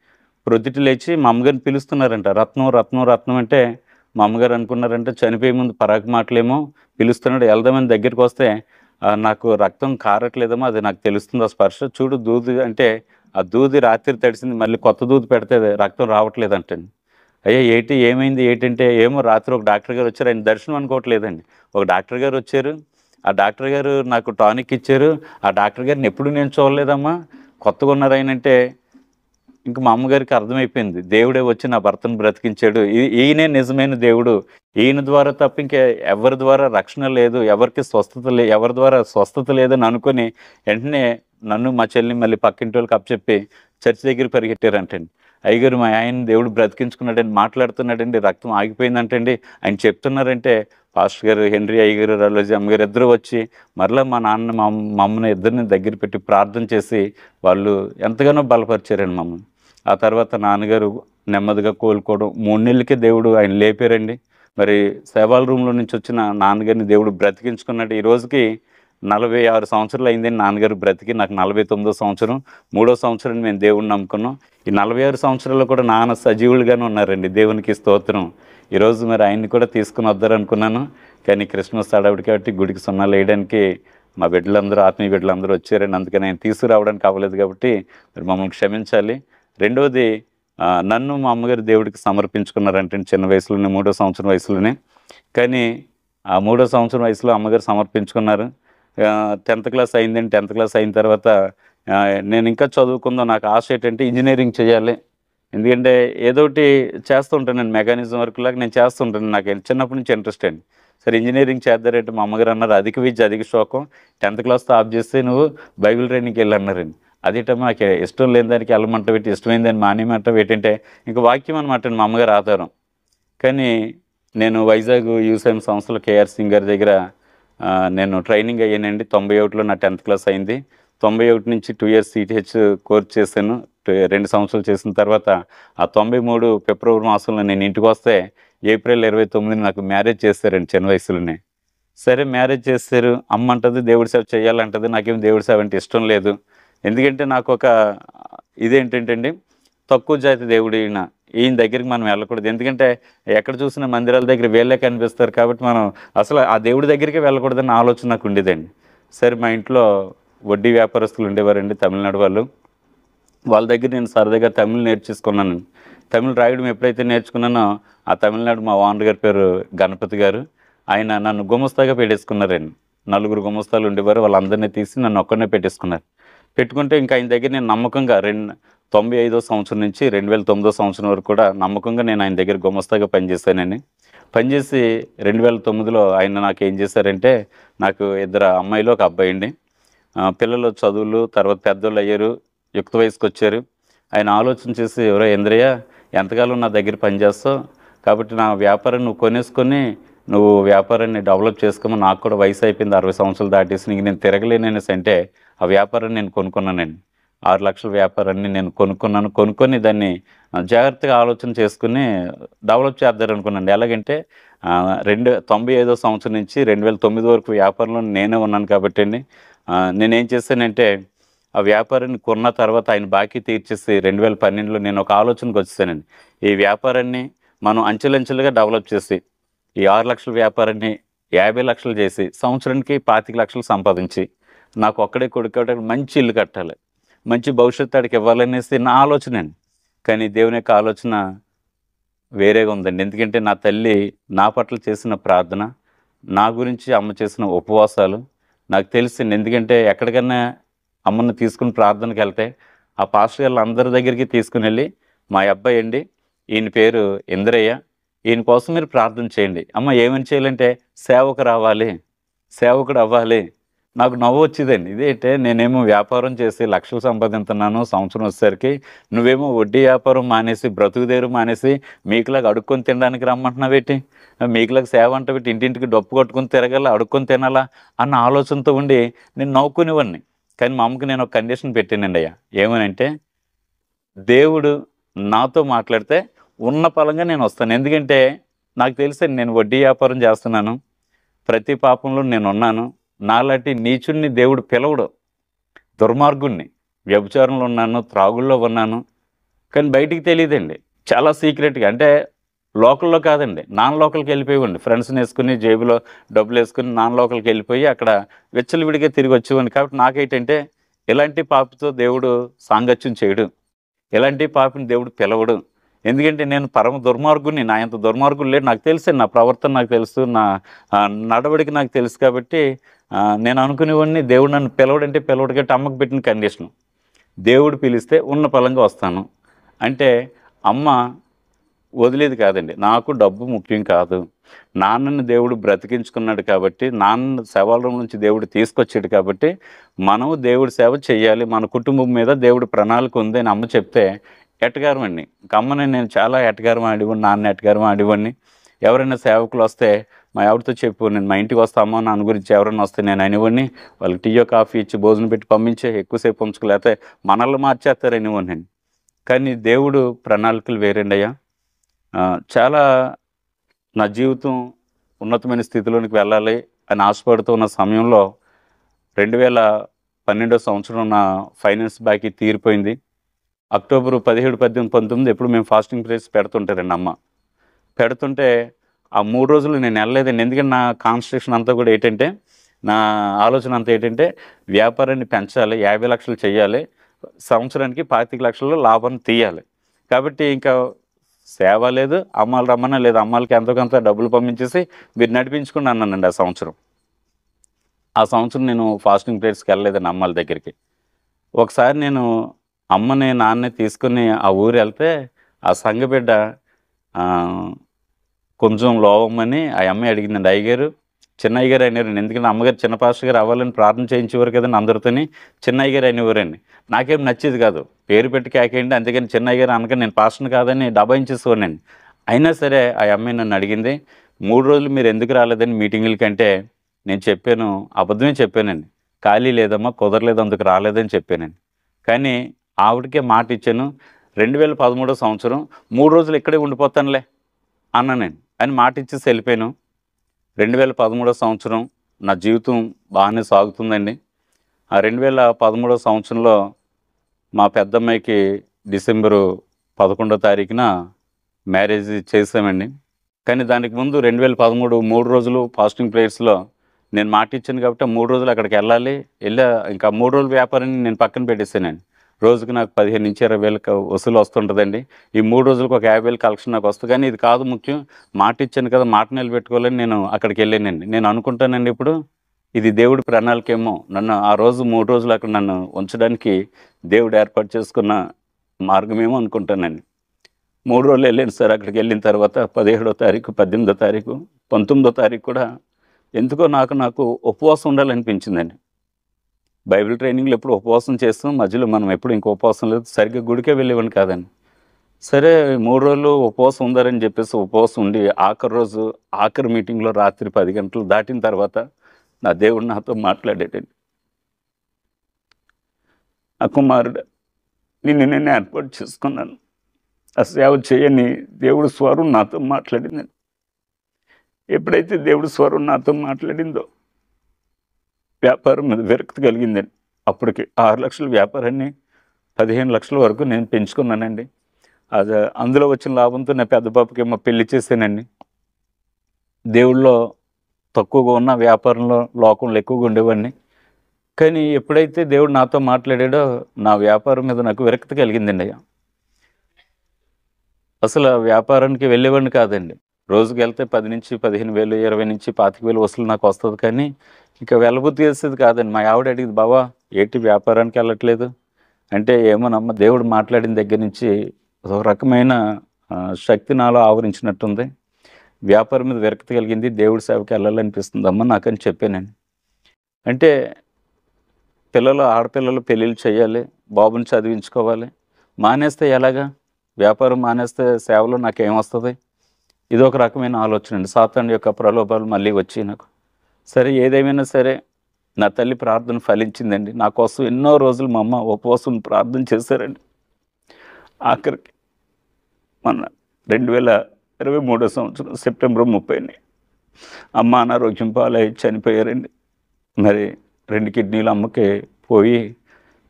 ప్రొద్దుటి లేచి మా అమ్మగారిని పిలుస్తున్నారంట. రత్నం రత్నం రత్నం అంటే మా అమ్మగారు అనుకున్నారంటే చనిపోయే ముందు పరాకు మాటలేమో పిలుస్తున్నాడు. వెళ్దామని దగ్గరికి వస్తే నాకు రక్తం కారట్లేదమ్మా, అది నాకు తెలుస్తుంది, ఆ స్పర్శ చూడు దూది అంటే ఆ దూది రాత్రి తడిసింది, మళ్ళీ కొత్త దూది పెడితే రక్తం రావట్లేదంటండి. అయ్యా ఏమైంది ఏంటంటే, ఏమో రాత్రి ఒక డాక్టర్ గారు వచ్చారు, ఆయన దర్శనం అనుకోవట్లేదండి. ఒక డాక్టర్ గారు వచ్చారు, ఆ డాక్టర్ గారు నాకు టానిక్ ఇచ్చారు, ఆ డాక్టర్ గారిని ఎప్పుడు నేను చూడలేదమ్మా, కొత్తగా ఉన్నారు ఆయన అంటే ఇంక మా అమ్మగారికి అర్థమైపోయింది, దేవుడే వచ్చి నా భర్తను బ్రతికించాడు, ఈయనే నిజమైన దేవుడు, ఈయన ద్వారా తప్ప ఇంకా ఎవరి ద్వారా రక్షణ లేదు, ఎవరికి ఎవరి ద్వారా స్వస్థత లేదని అనుకుని వెంటనే నన్ను మా చెల్లి మళ్ళీ పక్కింటి వాళ్ళకి అప్పచెప్పి చర్చి దగ్గర పరిగెట్టారంటండి. అయ్యగారు మా ఆయన దేవుడు బ్రతికించుకున్నాడని మాట్లాడుతున్నాడండి, రక్తం ఆగిపోయిందంటండి ఆయన చెప్తున్నారంటే పాస్టర్ గారు హెన్రీ అయ్యగారు, రలోజీ అమ్మగారు ఇద్దరు వచ్చి మరలా మా నాన్న మా అమ్మని ఇద్దరిని దగ్గర పెట్టి ప్రార్థన చేసి వాళ్ళు ఎంతగానో బలపరిచారండి మమ్మల్ని. ఆ తర్వాత నాన్నగారు నెమ్మదిగా కోలుకోవడం, 3 నెలలకే దేవుడు ఆయన లేపారండి. మరి సేవాల రూమ్లో నుంచి వచ్చిన నాన్నగారిని దేవుడు బ్రతికించుకున్నాడు. ఈ రోజుకి 46 సంవత్సరాలు అయిందండి నాన్నగారు బ్రతికి. నాకు 49వ సంవత్సరం, 3వ సంవత్సరం మేము దేవుడిని నమ్ముకున్నాం. ఈ 46 సంవత్సరాల్లో కూడా నాన్న సజీవులుగానే ఉన్నారండి. దేవునికి స్తోత్రం. ఈరోజు మరి ఆయన్ని కూడా తీసుకుని వద్దారనుకున్నాను, కానీ క్రిస్మస్ హడావిడి కాబట్టి గుడికి సున్నాలు వేయడానికి మా బిడ్డలందరూ, ఆత్మీయ బిడ్డలందరూ వచ్చారండి. అందుకని ఆయన తీసుకురావడానికి అవ్వలేదు కాబట్టి మరి మమ్మల్ని క్షమించాలి. రెండవది, నన్ను మా అమ్మగారు దేవుడికి సమర్పించుకున్నారంటే చిన్న వయసులోనే, 3వ సంవత్సరం వయసులోనే. కానీ ఆ 3వ సంవత్సరం వయసులో అమ్మగారు సమర్పించుకున్నారు. 10th క్లాస్ అయిందండి. 10th క్లాస్ అయిన తర్వాత నేను ఇంకా చదువుకుందాం, నాకు ఆశ ఏంటంటే ఇంజనీరింగ్ చేయాలి. ఎందుకంటే ఏదోటి చేస్తూ ఉంటాను, నేను మెకానిజం వర్క్ లాగా నేను చేస్తుంటాను, నాకు చిన్నప్పటి నుంచి ఇంట్రెస్ట్ అండి. సరే ఇంజనీరింగ్ చేద్దారంటే మా అమ్మగారు అన్నారు, అధిక విద్య అధిక శోకం, 10th క్లాస్తో ఆఫ్ చేస్తే నువ్వు బైబిల్ ట్రైనింగ్కి వెళ్ళి అన్నారండి. అదేటమ్మా నాకు ఇష్టం లేని దానికి వెళ్ళమంట పెట్టి, ఇష్టమైన దాన్ని మానేమంట పెట్టంటే ఇంకా వాక్యం అనమాట మా అమ్మగారు ఆధారం. కానీ నేను వైజాగ్ యూసైమ్ సంస్థలో కేఆర్ సింగ్ గారి దగ్గర నేను ట్రైనింగ్ అయ్యానండి. 91లో నా 10th క్లాస్ అయింది. 91 నుంచి 2 years CTH కోర్స్ చేశాను. 2 సంవత్సరాలు చేసిన తర్వాత ఆ 93 ఫిబ్రవరి మాసంలో నేను ఇంటికి వస్తే ఏప్రిల్ 29 నాకు మ్యారేజ్ చేశారండి చిన్న వయసులోనే. సరే మ్యారేజ్ చేశారు, అమ్మ అంటది దేవుడి సేవ చేయాలంటది, నాకేం దేవుడి సేవ అంటే ఇష్టం లేదు. ఎందుకంటే నాకు ఒక ఇదేంటంటే అండి, తక్కువ జాతి దేవుడు ఈయన దగ్గరికి మనం వెళ్ళకూడదు. ఎందుకంటే ఎక్కడ చూసిన మందిరాల దగ్గర వీళ్ళే కనిపిస్తారు కాబట్టి మనం అసలు ఆ దేవుడి దగ్గరికి వెళ్ళకూడదని ఆలోచన నాకు ఉండేదండి. సరే మా ఇంట్లో వడ్డీ వ్యాపారస్తులు ఉండేవారండి, తమిళనాడు వాళ్ళు. వాళ్ళ దగ్గర నేను సరదాగా తమిళ్ నేర్చేసుకున్నాను. తమిళ్ రాయడం ఎప్పుడైతే నేర్చుకున్నానో ఆ తమిళనాడు మా ఓనర్ గారి పేరు గణపతి గారు, ఆయన నన్ను గుమస్తాగా పెట్టేసుకున్నారండి. 4 గుమస్తాలు ఉండేవారు, వాళ్ళందరినీ తీసి నన్ను ఒక్కడనే పెట్టేసుకున్నారు. పెట్టుకుంటే ఇంకా ఆయన దగ్గర నేను నమ్మకంగా 95వ సంవత్సరం నుంచి 2009వ సంవత్సరం వరకు కూడా నమ్మకంగా నేను ఆయన దగ్గర గుమస్తాగా పనిచేశానండి. పనిచేసి 2009లో ఆయన నాకు ఏం చేశారంటే, నాకు 2 అమ్మాయిలు, 1 అబ్బాయి అండి. పిల్లలు చదువులు తర్వాత పెద్దోళ్ళు అయ్యారు, యుక్త వయసుకు వచ్చారు. ఆయన ఆలోచన చేసి, "ఒరేయ్ ఇంద్రయ్య, ఎంతకాలం నా దగ్గర పనిచేస్తావు, కాబట్టి నా వ్యాపారం నువ్వు కొనేసుకొని నువ్వు వ్యాపారాన్ని డెవలప్ చేసుకోమని, నాకు కూడా వయసు అయిపోయింది, 60 సంవత్సరాలు దాటేసి, నీకు నేను తిరగలేననేసి అంటే ఆ వ్యాపారాన్ని నేను కొనుక్కున్నానండి. 6 లక్షల వ్యాపారాన్ని నేను కొనుక్కున్నాను. కొనుక్కొని దాన్ని జాగ్రత్తగా ఆలోచన చేసుకుని డెవలప్ చేద్దారనుకున్నాను. ఎలాగంటే 95వ సంవత్సరం నుంచి 2009 వరకు వ్యాపారంలో నేనే ఉన్నాను కాబట్టి అండి, నేనేం చేశానంటే ఆ వ్యాపారాన్ని కొన్న తర్వాత ఆయన బాకీ తీర్చేసి 2012లో నేను ఒక ఆలోచనకు వచ్చేసానండి. ఈ వ్యాపారాన్ని మనం అంచెలంచెలుగా డెవలప్ చేసి ఈ 6 లక్షల వ్యాపారాన్ని 50 లక్షలు చేసి సంవత్సరానికి 25 లక్షలు సంపాదించి నాకు ఒక్కడే కొడుకు కాబట్టి మంచి ఇల్లు కట్టాలి, మంచి భవిష్యత్తు ఆడికి ఇవ్వాలనేసి నా ఆలోచన అండి. కానీ దేవుని యొక్క ఆలోచన వేరేగా ఉందండి. ఎందుకంటే నా తల్లి నా పట్ల చేసిన ప్రార్థన, నా గురించి అమ్మ చేసిన ఉపవాసాలు నాకు తెలిసింది. ఎందుకంటే ఎక్కడికన్నా అమ్మను తీసుకుని ప్రార్థనకి వెళ్తే ఆ పాస్టర్ గారు అందరి దగ్గరికి తీసుకుని వెళ్ళి, "మా అబ్బాయి అండి, ఈయన పేరు ఇంద్రయ్య, ఈయన కోసం మీరు ప్రార్థన చేయండి." అమ్మ ఏమని చేయాలంటే, సేవకు రావాలి, సేవకుడు అవ్వాలి. నాకు నవ్వు వచ్చేదండి. ఇదేంటే నేనేమో వ్యాపారం చేసి లక్షలు సంపాదిస్తున్నాను, సంవత్సరం వచ్చేసరికి నువ్వేమో వడ్డీ వ్యాపారం మానేసి బ్రతుకుదేరు మానేసి మీకులాగా అడుక్కొని తినడానికి రమ్మంటున్నావేటి, మీకులాగా సేవ అంటే పెట్టి ఇంటింటికి డప్పు కొట్టుకొని తిరగాల, అడుక్కొని తినాలా అన్న ఆలోచనతో ఉండి నేను నవ్వుకునేవాడిని. కానీ మా అమ్మకి నేను ఒక కండిషన్ పెట్టానండి అయ్యా. ఏమనంటే, దేవుడు నాతో మాట్లాడితే ఉన్న పలంగా నేను వస్తాను. ఎందుకంటే నాకు తెలుసండి, నేను వడ్డీ వ్యాపారం చేస్తున్నాను, ప్రతి పాపంలో నేనున్నాను, నాలాంటి నీచుణ్ణి దేవుడు పిలవడు, దుర్మార్గుణ్ణి, వ్యభిచారంలో ఉన్నాను, త్రాగుల్లో ఉన్నాను. కానీ బయటికి తెలియదండి, చాలా సీక్రెట్గా. అంటే లోకల్లో కాదండి, నాన్ లోకల్కి వెళ్ళిపోయేవాడిని. ఫ్రెండ్స్ని వేసుకుని జేబులో డబ్బులు వేసుకుని నాన్ లోకల్కి వెళ్ళిపోయి అక్కడ విచ్చలవిడిగా తిరిగి వచ్చేవాడిని. కాబట్టి నాకేంటంటే ఇలాంటి పాపతో దేవుడు సాంగత్యం చేయడు, ఇలాంటి పాపని దేవుడు పిలవడు. ఎందుకంటే నేను పరమ దుర్మార్గుని, నా ఎంత దుర్మార్గులు లేడు. నాకు తెలుసు, నా ప్రవర్తన నాకు తెలుసు, నా నడవడిక నాకు తెలుసు. కాబట్టి నేను అనుకునేవాడిని, దేవుడు నన్ను పిలవడంటే పిలవడు. కాబట్టి అమ్మకు పెట్టిన కండిషన్, దేవుడు పిలిస్తే ఉన్న పలంగా వస్తాను అంటే అమ్మ వదిలేది కాదండి. నాకు డబ్బు ముఖ్యం కాదు, నాన్నని దేవుడు బ్రతికించుకున్నాడు కాబట్టి, నాన్న సేవల నుంచి దేవుడు తీసుకొచ్చాడు కాబట్టి మనం దేవుడి సేవ చేయాలి, మన కుటుంబం మీద దేవుడి ప్రణాళిక ఉంది అని అమ్మ చెప్తే ఎటగారం అండి. ఇంక అమ్మని నేను చాలా ఎటగారం ఆడివ్వండి, నాన్న ఎటగారం ఆడివ్వండి. ఎవరైనా సేవకులు వస్తే మా ఆవిడతో చెప్పు, నేను మా ఇంటికి వస్తామో నాన్న గురించి ఎవరైనా వస్తే నేను అనివ్వండి, వాళ్ళకి టీయో కాఫీ ఇచ్చి భోజనం పెట్టి పంపించే, ఎక్కువసేపు ఉంచుకోలేకపోతే మనల్ని మార్చేస్తారు అనివ్వండి. కానీ దేవుడు ప్రణాళికలు వేరండి అయ్యా. చాలా నా జీవితం ఉన్నతమైన స్థితిలోనికి వెళ్ళాలి అని ఆశపడుతూ ఉన్న సమయంలో 2012వ సంవత్సరం నా ఫైనాన్స్ బాకీ తీరిపోయింది. అక్టోబర్ 17, 18, 19 ఎప్పుడు మేము ఫాస్టింగ్ ప్రేయర్స్ పెడుతుంటారండి అమ్మ. పెడుతుంటే ఆ 3 రోజులు నేను వెళ్ళలేదండి. ఎందుకంటే నా కాన్సన్ట్రేషన్ అంతా కూడా ఏంటంటే, నా ఆలోచన అంతా ఏంటంటే వ్యాపారాన్ని పెంచాలి, 50 లక్షలు చేయాలి, సంవత్సరానికి 25 లక్షలు లాభాన్ని తీయాలి. కాబట్టి ఇంకా సేవ లేదు, అమ్మాలు రమ్మన్నా లేదు, అమ్మాలకి ఎంతో కొంత డబ్బులు పంపించేసి మీరు నడిపించుకుని అన్నానండి. ఆ సంవత్సరం నేను ఫాస్టింగ్ ప్రేయర్స్కి వెళ్ళలేదండి అమ్మాల దగ్గరికి. ఒకసారి నేను అమ్మని నాన్నని తీసుకుని ఆ ఊరు వెళ్తే ఆ సంఘబిడ్డ కొంచెం లోవమ్మని ఆ అమ్మాయి అడిగిందండి. అయ్యగారు, చిన్నయ్య గారు అనేవారండి. ఎందుకంటే అమ్మగారు చిన్న పాస్టర్ గారు అవ్వాలని ప్రార్థన చేయించేవారు కదండి అందరితోని, చిన్నయ్య గారు అనేవారండి. నాకేం నచ్చేది కాదు, పేరు పెట్టి కేకేయండి, అందుకని చిన్నయ్య గారు అనగా నేను పాస్టర్ని కాదని డబాయించేసేవాడినండి. అయినా సరే ఆ అమ్మాయి నన్ను అడిగింది, 3 రోజులు మీరు ఎందుకు రాలేదని మీటింగులకంటే నేను చెప్పాను, అబద్ధమే చెప్పానండి. ఖాళీ లేదమ్మా, కుదరలేదు, అందుకు రాలేదని చెప్పానండి. కానీ ఆవిడకే మాట ఇచ్చాను, 2013వ సంవత్సరం 3 రోజులు ఇక్కడే ఉండిపోతానులే అన్నానండి అని మాట ఇచ్చేసి వెళ్ళిపోయాను. 2013వ సంవత్సరం నా జీవితం బాగానే సాగుతుందండి. ఆ 2013వ సంవత్సరంలో మా పెద్దమ్మాయికి డిసెంబరు 11వ తారీఖున మ్యారేజ్ చేసామండి. కానీ దానికి ముందు 2013 3 రోజులు ఫాస్టింగ్ ప్రేయర్స్లో నేను మాట ఇచ్చాను కాబట్టి 3 రోజులు అక్కడికి వెళ్ళాలి. ఇంకా 3 రోజుల వ్యాపారాన్ని నేను పక్కన పెట్టేసానండి. రోజుకి నాకు 15 నుంచి 20 వేలు వసూలు వస్తుంటుందండి. ఈ 3 రోజులకు ఒక 50 వేలు కలెక్షన్ నాకు వస్తుంది. కానీ ఇది కాదు ముఖ్యం, మాట ఇచ్చాను కదా, మాట నిలబెట్టుకోవాలని నేను అక్కడికి వెళ్ళానండి. నేను అనుకుంటానండి, ఇప్పుడు ఇది దేవుడి ప్రణాళికేమో, నన్ను ఆ రోజు 3 రోజులు అక్కడ నన్ను ఉంచడానికి దేవుడు ఏర్పాటు చేసుకున్న మార్గమేమో అనుకుంటానండి. 3 రోజులు వెళ్ళాను సార్. అక్కడికి వెళ్ళిన తర్వాత 17వ తారీఖు, 18వ తారీఖు, 19వ తారీఖు కూడా ఎందుకో నాకు ఉపవాసం ఉండాలనిపించిందండి. బైబిల్ ట్రైనింగ్‌లో ఎప్పుడు ఉపవాసం చేస్తాం. మధ్యలో మనం ఎప్పుడు ఇంక ఉపవాసం లేదు. సరిగ్గా గుడికే వెళ్ళేవాడిని కాదండి. సరే 3 రోజులు ఉపవాసం ఉండాలని చెప్పేసి ఉపవాసం ఉండి, ఆఖరి రోజు ఆఖరి మీటింగ్‌లో రాత్రి 10 గంటలు దాటిన తర్వాత నా దేవుడు నాతో మాట్లాడాడండి. "నా కుమారుడా, నిన్ను నేను ఏర్పాటు చేసుకున్నాను. ఆ సేవ చేయని" దేవుడి స్వరం నాతో మాట్లాడిందండి. ఎప్పుడైతే దేవుడి స్వరం నాతో మాట్లాడిందో వ్యాపారం మీద విరక్తి కలిగిందండి. అప్పటికి 6 లక్షల వ్యాపారాన్ని 15 లక్షల వరకు నేను పెంచుకున్నానండి. అది అందులో వచ్చిన లాభంతో నా పెద్ద పాపకేమో పెళ్లి చేశానండి. దేవుడిలో తక్కువగా ఉన్న, వ్యాపారంలో లోకంలో ఎక్కువగా ఉండేవాడిని. కానీ ఎప్పుడైతే దేవుడు నాతో మాట్లాడాడో నా వ్యాపారం మీద నాకు విరక్తి కలిగిందండి. అసలు ఆ వ్యాపారానికి వెళ్ళేవాడిని కాదండి. రోజుకెళ్తే 10,000-15,000, 20,000-25,000 వసూలు నాకు వస్తది. కానీ ఇక వెళ్ళబుద్ధి చేసేది కాదండి. మా ఆవిడ అడిగేది, "బావా ఏంటి వ్యాపారానికి వెళ్ళట్లేదు?" అంటే ఏమోనమ్మ, దేవుడు మాట్లాడిన దగ్గర నుంచి ఒక రకమైన శక్తి నాలో ఆవరించినట్టుంది. వ్యాపారం మీద విరక్తి కలిగింది. దేవుడి సేవకి వెళ్ళాలనిపిస్తుందమ్మా నాకని చెప్పానండి. అంటే ఆడపిల్లలు పెళ్ళిళ్ళు చేయాలి, బాబుని చదివించుకోవాలి. మానేస్తే ఎలాగా? వ్యాపారం మానేస్తే సేవలో నాకేమొస్తది? ఇదొక రకమైన ఆలోచన అండి. సాతాను యొక్క ప్రలోభాలు మళ్ళీ వచ్చాయి నాకు. సరే ఏదేమైనా సరే నా తల్లి ప్రార్థన ఫలించిందండి. నా కోసం ఎన్నో రోజులు మా అమ్మ ఉపవాసం ప్రార్థన చేశారండి. ఆఖరికి మన 2023 సంవత్సరం సెప్టెంబర్ 30ని అమ్మ అనారోగ్యం పాలై చనిపోయారండి. మరి 2 కిడ్నీలు అమ్మకి పోయి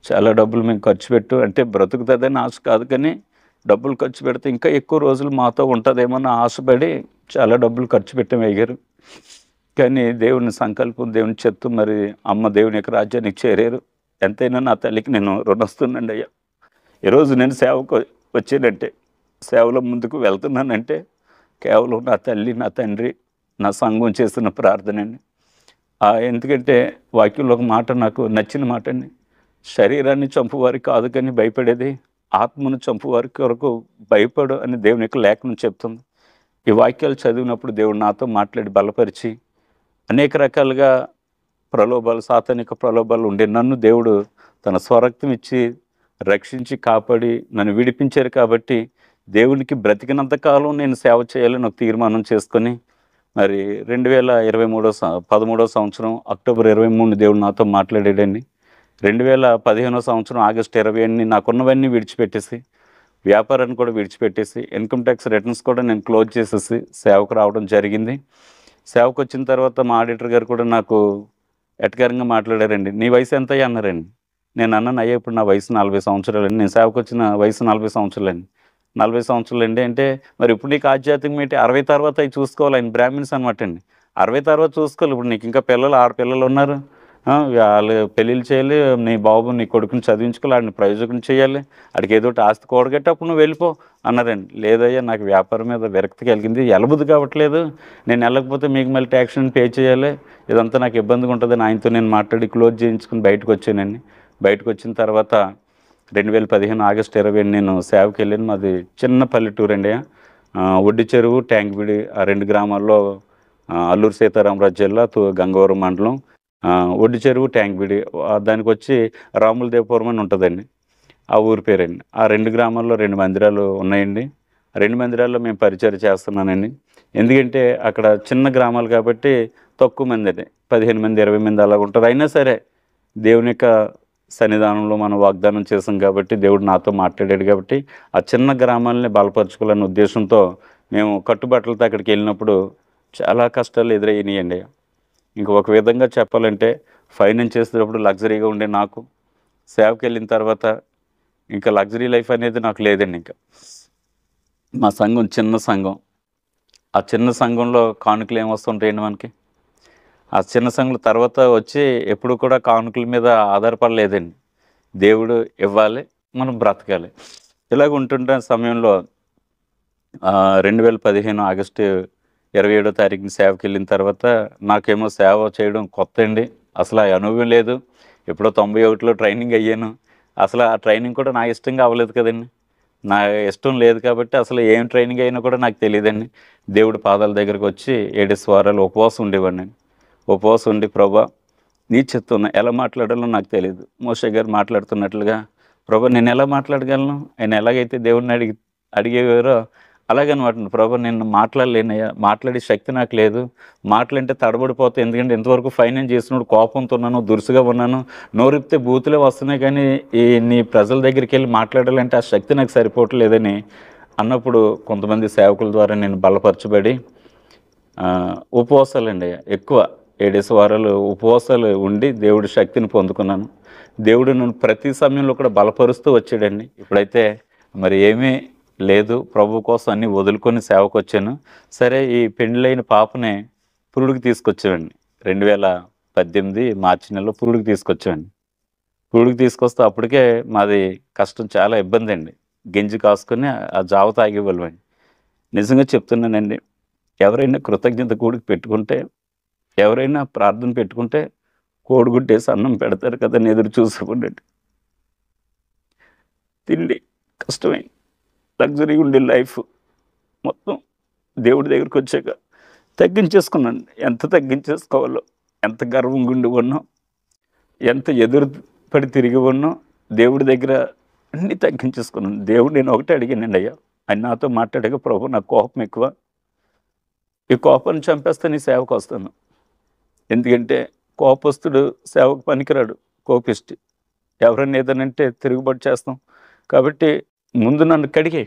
చాలా డబ్బులు మేము ఖర్చు పెట్టు, అంటే బ్రతుకుతుందని ఆశ కాదు కానీ డబ్బులు ఖర్చు పెడితే ఇంకా ఎక్కువ రోజులు మాతో ఉంటుందేమో అని ఆశపడి చాలా డబ్బులు ఖర్చు పెట్టాం అయ్యారు. కానీ దేవుని సంకల్పం, దేవుని చిత్తం, మరి అమ్మ దేవుని యొక్క రాజ్యానికి చేరారు. ఎంతైనా నా తల్లికి నేను రుణస్తున్నండి అయ్యా. ఈరోజు నేను సేవకు వచ్చానంటే, సేవలో ముందుకు వెళ్తున్నానంటే కేవలం నా తల్లి, నా తండ్రి, నా సంఘం చేస్తున్న ప్రార్థనండి. ఎందుకంటే వాక్యంలో ఒక మాట నాకు నచ్చిన మాట అండి. శరీరాన్ని చంపువారి కాదు కానీ భయపడేది, ఆత్మను చంపువారి కొరకు భయపడు అని దేవుని యొక్క లేఖనం చెప్తుంది. ఈ వాక్యాలు చదివినప్పుడు దేవుడు నాతో మాట్లాడి బలపరిచి అనేక రకాలుగా ప్రలోభాలు, సాతానిక ప్రలోభాలు ఉండే నన్ను దేవుడు తన స్వరక్తం ఇచ్చి రక్షించి కాపాడి నన్ను విడిపించారు. కాబట్టి దేవునికి బ్రతికినంత కాలం నేను సేవ చేయాలని ఒక తీర్మానం చేసుకొని మరి 13వ సంవత్సరం అక్టోబర్ 23 దేవుడు నాతో మాట్లాడాడండి. 2015వ సంవత్సరం ఆగస్టు 28 నాకున్నవన్నీ విడిచిపెట్టేసి, వ్యాపారాన్ని కూడా విడిచిపెట్టేసి, ఇన్కమ్ ట్యాక్స్ రిటర్న్స్ కూడా నేను క్లోజ్ చేసేసి సేవకు రావడం జరిగింది. సేవకు వచ్చిన తర్వాత మా ఆడిటర్ గారు కూడా నాకు ఎటకారంగా మాట్లాడారండి. "నీ వయసు ఎంతయ్యా?" అన్నారండి. నేను అన్నాను, "అయ్యా ఇప్పుడు నా వయసు 40 సంవత్సరాలండి. నేను సేవకు వచ్చిన వయసు 40 సంవత్సరాలండి." 40 సంవత్సరాలండి అంటే, "మరి ఇప్పుడు నీకు ఆధ్యాత్మికం ఏంటి? 60 తర్వాత అవి చూసుకోవాలి." ఆయన బ్రాహ్మిన్స్ అనమాట అండి. 60 తర్వాత చూసుకోవాలి. ఇప్పుడు నీకు ఇంకా ఆడపిల్లలు ఉన్నారు. వాళ్ళు పెళ్ళిళ్ళు చేయాలి. నీ బాబు, నీ కొడుకుని చదివించుకోవాలి. ఆడిని ప్రయోజకుని చేయాలి. ఆడికి ఏదో ఒకటి ఆస్తి కూడగట్టి అప్పుడు నువ్వు వెళ్ళిపో అన్నారండి. లేదయ్యా, నాకు వ్యాపారం మీద విరక్తి కలిగింది. వెళ్ళబుద్ధి కావట్లేదు. నేను వెళ్ళకపోతే మీకు మళ్ళీ ట్యాక్స్ని పే చేయాలి. ఇదంతా నాకు ఇబ్బందిగా ఉంటుందని ఆయనతో నేను మాట్లాడి క్లోజ్ చేయించుకుని బయటకు వచ్చానండి. బయటకు వచ్చిన తర్వాత 2015 ఆగస్టు 28 నేను సేవకి వెళ్ళాను. మాది చిన్న పల్లెటూరు అండి. ఒడ్డి చెరువు, ట్యాంక్బిడి, ఆ 2 గ్రామాల్లో అల్లూరు సీతారామరాజు జిల్లా, గంగవరం మండలం. ఒడ్డి చెరువు, ట్యాంక్బిడి, దానికి వచ్చి రాములదేవపురం అని ఉంటుందండి. ఆ ఊరి పేరండి. ఆ 2 గ్రామాల్లో 2 మందిరాలు ఉన్నాయండి. 2 మందిరాల్లో మేము పరిచయం చేస్తున్నానండి. ఎందుకంటే అక్కడ చిన్న గ్రామాలు కాబట్టి తక్కువ మంది అండి, 15 మంది 20 మంది అలా ఉంటారు. అయినా సరే దేవుని యొక్క సన్నిధానంలో మనం వాగ్దానం చేసాం కాబట్టి, దేవుడు నాతో మాట్లాడాడు కాబట్టి ఆ చిన్న గ్రామాలని బలపరచుకోవాలనే ఉద్దేశంతో మేము కట్టుబట్టలతో అక్కడికి వెళ్ళినప్పుడు చాలా కష్టాలు ఎదురయ్యాయండి. ఇంక ఒక విధంగా చెప్పాలంటే ఫైనాన్స్ చేసేటప్పుడు లగ్జరీగా ఉండే నాకు సేవకి వెళ్ళిన తర్వాత ఇంకా లగ్జరీ లైఫ్ అనేది నాకు లేదండి. ఇంకా మా సంఘం చిన్న సంఘం. ఆ చిన్న సంఘంలో కానుకలు ఏమొస్తుంటాయండి మనకి? ఆ చిన్న సంఘం తర్వాత వచ్చి ఎప్పుడు కూడా కానుకల మీద ఆధారపడలేదండి. దేవుడు ఇవ్వాలి, మనం బ్రతకాలి. ఇలాగ ఉంటుంటే సమయంలో 2015 ఆగస్టు 27వ తారీఖున సేవకి వెళ్ళిన తర్వాత నాకేమో సేవ చేయడం కొత్త అండి. అసలు ఆ అనుభవం లేదు. ఎప్పుడో 91లో ట్రైనింగ్ అయ్యాను. అసలు ఆ ట్రైనింగ్ కూడా నా ఇష్టంగా అవ్వలేదు కదండి. నా ఇష్టం లేదు కాబట్టి అసలు ఏం ట్రైనింగ్ అయినా కూడా నాకు తెలియదండి. దేవుడి పాదాల దగ్గరికి వచ్చి 7 వారాలు ఉపవాసం ఉండేవాడిని. ఉపవాసం ఉండి, ప్రభా నీ చిత్తం ఎలా మాట్లాడాలో నాకు తెలియదు. మోషే గారు మాట్లాడుతున్నట్లుగా, ప్రభా నేను ఎలా మాట్లాడగలను, ఆయన ఎలాగైతే దేవుడిని అడిగేవారో అలాగనమాట. ప్రభా నేను మాట్లాడలేనయ్యా, మాట్లాడే శక్తి నాకు లేదు, మాటలంటే తడబడిపోతే. ఎందుకంటే ఇంతవరకు ఫైనాన్స్ చేసినప్పుడు కోపంతో ఉన్నాను, దురుసుగా ఉన్నాను, నోరిప్తే బూతులే వస్తున్నాయి, కానీ ఈ నీ ప్రజల దగ్గరికి వెళ్ళి మాట్లాడాలంటే ఆ శక్తి నాకు సరిపోవట్లేదని అన్నప్పుడు కొంతమంది సేవకుల ద్వారా నేను బలపరచబడి ఉపవాసాలండి ఎక్కువ 7 వారాలు ఉపవాసాలు ఉండి దేవుడి శక్తిని పొందుకున్నాను. దేవుడు నన్ను ప్రతి సమయంలో కూడా బలపరుస్తూ వచ్చాడండి. ఇప్పుడైతే మరి ఏమీ లేదు, ప్రభు కోసం అన్నీ వదులుకొని సేవకు వచ్చాను. సరే, ఈ పెళ్ళైన పాపనే పురుడికి తీసుకొచ్చామండి. 2018 మార్చి నెలలో పురుడికి తీసుకొచ్చామండి. పురుడికి తీసుకొస్తే అప్పటికే మాది కష్టం, చాలా ఇబ్బంది అండి. గింజి కాసుకొని ఆ జావ తాగేవాళ్ళమండి. నిజంగా చెప్తున్నానండి, ఎవరైనా కృతజ్ఞత కూడికి పెట్టుకుంటే, ఎవరైనా ప్రార్థన పెట్టుకుంటే కోడిగుడ్డేసి అన్నం పెడతారు కదా అని ఎదురు చూసుకోండి. తిండి కష్టమే, లగ్జరీ ఉండే లైఫ్ మొత్తం దేవుడి దగ్గరికి వచ్చాక తగ్గించేసుకున్నాను. ఎంత తగ్గించేసుకోవాలో, ఎంత గర్వం గుండి ఉన్నాం, ఎంత ఎదురు పడి తిరిగి ఉన్నాం, దేవుడి దగ్గర అన్నీ తగ్గించేసుకున్నాను. దేవుడు నేను ఒకటే అడిగానండి, అయ్యా ఆయన నాతో మాట్లాడాక, ప్రభు నాకు కోపం ఎక్కువ, ఈ కోపాన్ని చంపేస్తే నీ సేవకు వస్తాను. ఎందుకంటే కోపస్తుడు సేవకు పనికిరాడు, కోపిష్టి. ఎవరైనా ఏదనంటే తిరుగుబాటు చేస్తాం. కాబట్టి ముందు నన్ను కడిగే.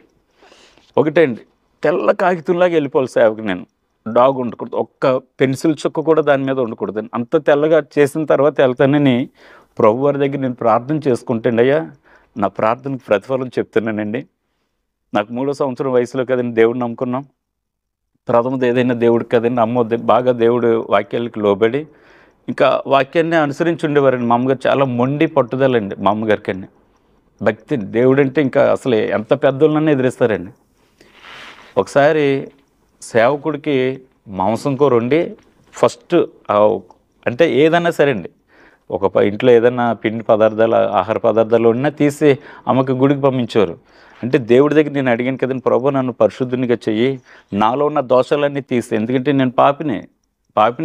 ఒకటే అండి, తెల్ల కాగితంలాగా వెళ్ళిపోవాలి సేవకు. నేను డాగ్ ఉండకూడదు, ఒక్క పెన్సిల్ చుక్క కూడా దాని మీద ఉండకూడదు. అంత తెల్లగా చేసిన తర్వాత వెళ్తానని ప్రభు వారి దగ్గర నేను ప్రార్థన చేసుకుంటండి. అయ్యా నా ప్రార్థనకు ప్రతిఫలం చెప్తున్నానండి. నాకు 3వ సంవత్సరం వయసులో కదండి దేవుడిని నమ్ముకున్నాం. ప్రథమది ఏదైనా దేవుడికి కదండి నమ్మొద్దు. బాగా దేవుడు వాక్యాలకు లోబడి ఇంకా వాక్యాన్ని అనుసరించి ఉండేవారండి. మా అమ్మగారు చాలా మొండి పట్టుదలండి. మా అమ్మగారికి అండి భక్తి, దేవుడంటే ఇంకా అసలు ఎంత పెద్దోళ్ళనన్నా ఎదిరిస్తారండి. ఒకసారి సేవకుడికి మాంసం కూర వండి ఫస్ట్ అంటే ఏదన్నా సరే అండి, ఇంట్లో ఏదన్నా పిండి పదార్థాలు, ఆహార పదార్థాలు ఉన్నా తీసి అమ్మకి గుడికి పంపించేవారు. అంటే దేవుడి దగ్గర నేను అడిగాను కదండి, ప్రభు నన్ను పరిశుద్ధునిగా చెయ్యి, నాలో ఉన్న దోషాలన్నీ తీసి. ఎందుకంటే నేను పాపిని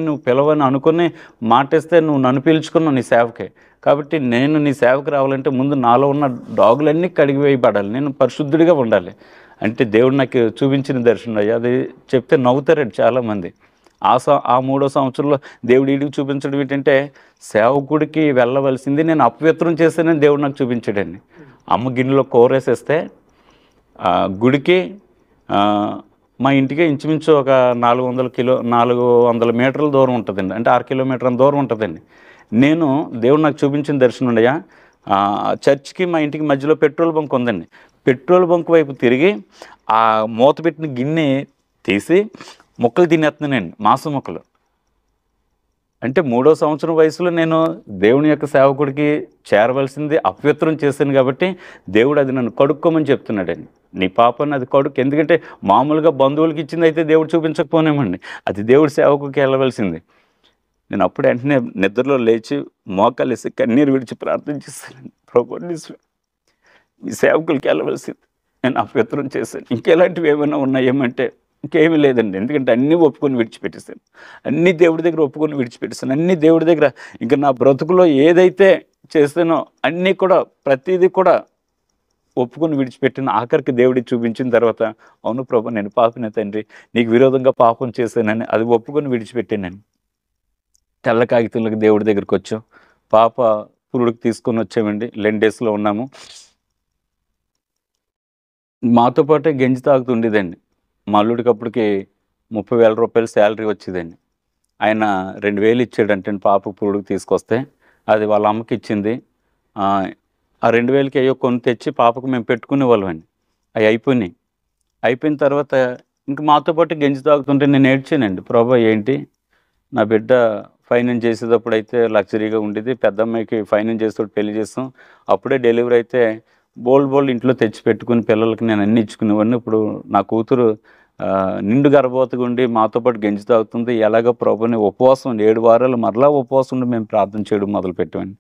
నువ్వు పిలవని అనుకుని మాటేస్తే నువ్వు నన్ను పిలుచుకున్నావు నీ సేవకే. కాబట్టి నేను నీ సేవకు రావాలంటే ముందు నాలో ఉన్న డాగులన్నీ కడిగివేయబడాలి, నేను పరిశుద్ధుడిగా ఉండాలి. అంటే దేవుడు నాకు చూపించిన దర్శనం అయ్యా. అది చెప్తే నవ్వుతారండి చాలామంది. ఆ 3వ సంవత్సరంలో దేవుడు ఈడికి చూపించడం ఏంటంటే, సేవకుడికి వెళ్ళవలసింది నేను అపవిత్రం చేశానని దేవుడు నాకు చూపించాడండి. అమ్మ గిన్నెలో కూరేసేస్తే గుడికి మా ఇంటికి ఇంచుమించు ఒక 400 మీటర్ల దూరం ఉంటుందండి. అంటే 6 కిలోమీటర్ల దూరం ఉంటుందండి. దేవుడు నాకు చూపించిన దర్శనం ఉండయా, చర్చ్కి మా ఇంటికి మధ్యలో పెట్రోల్ బంక్ ఉందండి. పెట్రోల్ బంక్ వైపు తిరిగి ఆ మూత పెట్టిన గిన్నె తీసి ముక్కలు తినేస్తున్నానండి, మాంసం ముక్కలు. అంటే 3వ సంవత్సరం వయసులో నేను దేవుని యొక్క సేవకుడికి చేరవలసింది అపవిత్రం చేశాను కాబట్టి దేవుడు అది నన్ను కడుక్కోమని చెప్తున్నాడండి. నీ పాపని అది కడుక్కు. ఎందుకంటే మామూలుగా బంధువులకి ఇచ్చింది అయితే దేవుడు చూపించకపోనేమండి, అది దేవుడి సేవకుడికి వెళ్ళవలసింది. నేను అప్పుడు వెంటనే నిద్రలో లేచి మోకాలు వేసి కన్నీరు విడిచి ప్రార్థన చేశానండి. ప్రభు ఈ సేవకులకి వెళ్ళవలసింది నేను అపవిత్రం చేశాను. ఇంకెలాంటివి ఏమైనా ఉన్నాయేమంటే ఇంకేమీ లేదండి. ఎందుకంటే అన్నీ ఒప్పుకొని విడిచిపెట్టేశాను, అన్నీ దేవుడి దగ్గర ఒప్పుకొని విడిచిపెట్టేశాను, అన్నీ దేవుడి దగ్గర. ఇంకా నా బ్రతుకులో ఏదైతే చేస్తానో అన్నీ కూడా, ప్రతిదీ కూడా ఒప్పుకొని విడిచిపెట్టిన. ఆఖరికి దేవుడికి చూపించిన తర్వాత, అవును ప్రభు నేను పాపినే తండ్రి, నీకు విరోధంగా పాపం చేశానని అది ఒప్పుకొని విడిచిపెట్టానండి. తెల్ల కాగితంలోకి దేవుడి దగ్గరికి వచ్చాం. పాప పురుడికి తీసుకొని వచ్చామండి. 11 డేస్లో ఉన్నాము. మాతో పాటే గంజి తాగుతుండేదండి. మా అల్లుడికి అప్పటికి 30,000 రూపాయలు శాలరీ వచ్చేదండి. ఆయన 2,000 ఇచ్చాడంటే పాప పురుడికి తీసుకొస్తే, అది వాళ్ళ అమ్మకి ఇచ్చింది. ఆ 2,000కి అయ్యో కొన్ని తెచ్చి పాపకు మేము పెట్టుకునేవాళ్ళమండి. అవి అయిపోయినాయి. అయిపోయిన తర్వాత ఇంక మాతో పాటు గంజి తాగుతుంటే నేను ఏడ్చానండి. ప్రభా ఏంటి, నా బిడ్డ ఫైనాన్స్ చేసేటప్పుడు అయితే లగ్జరీగా ఉండేది, పెద్ద అమ్మాయికి ఫైనాన్స్ చేసేటప్పుడు పెళ్లి చేస్తాం, అప్పుడే డెలివరీ అయితే బోల్డ్ ఇంట్లో తెచ్చి పెట్టుకుని పిల్లలకి నేను అన్నీ ఇచ్చుకునేవాడిని. ఇప్పుడు నా కూతురు నిండు గర్భవతిగా ఉండి మాతో పాటు గంజి తాగుతుంది. ఎలాగో ప్రభుని ఉపవాసం 7 వారాలు మరలా ఉపవాసం ఉండి మేము ప్రార్థన చేయడం మొదలుపెట్టామండి.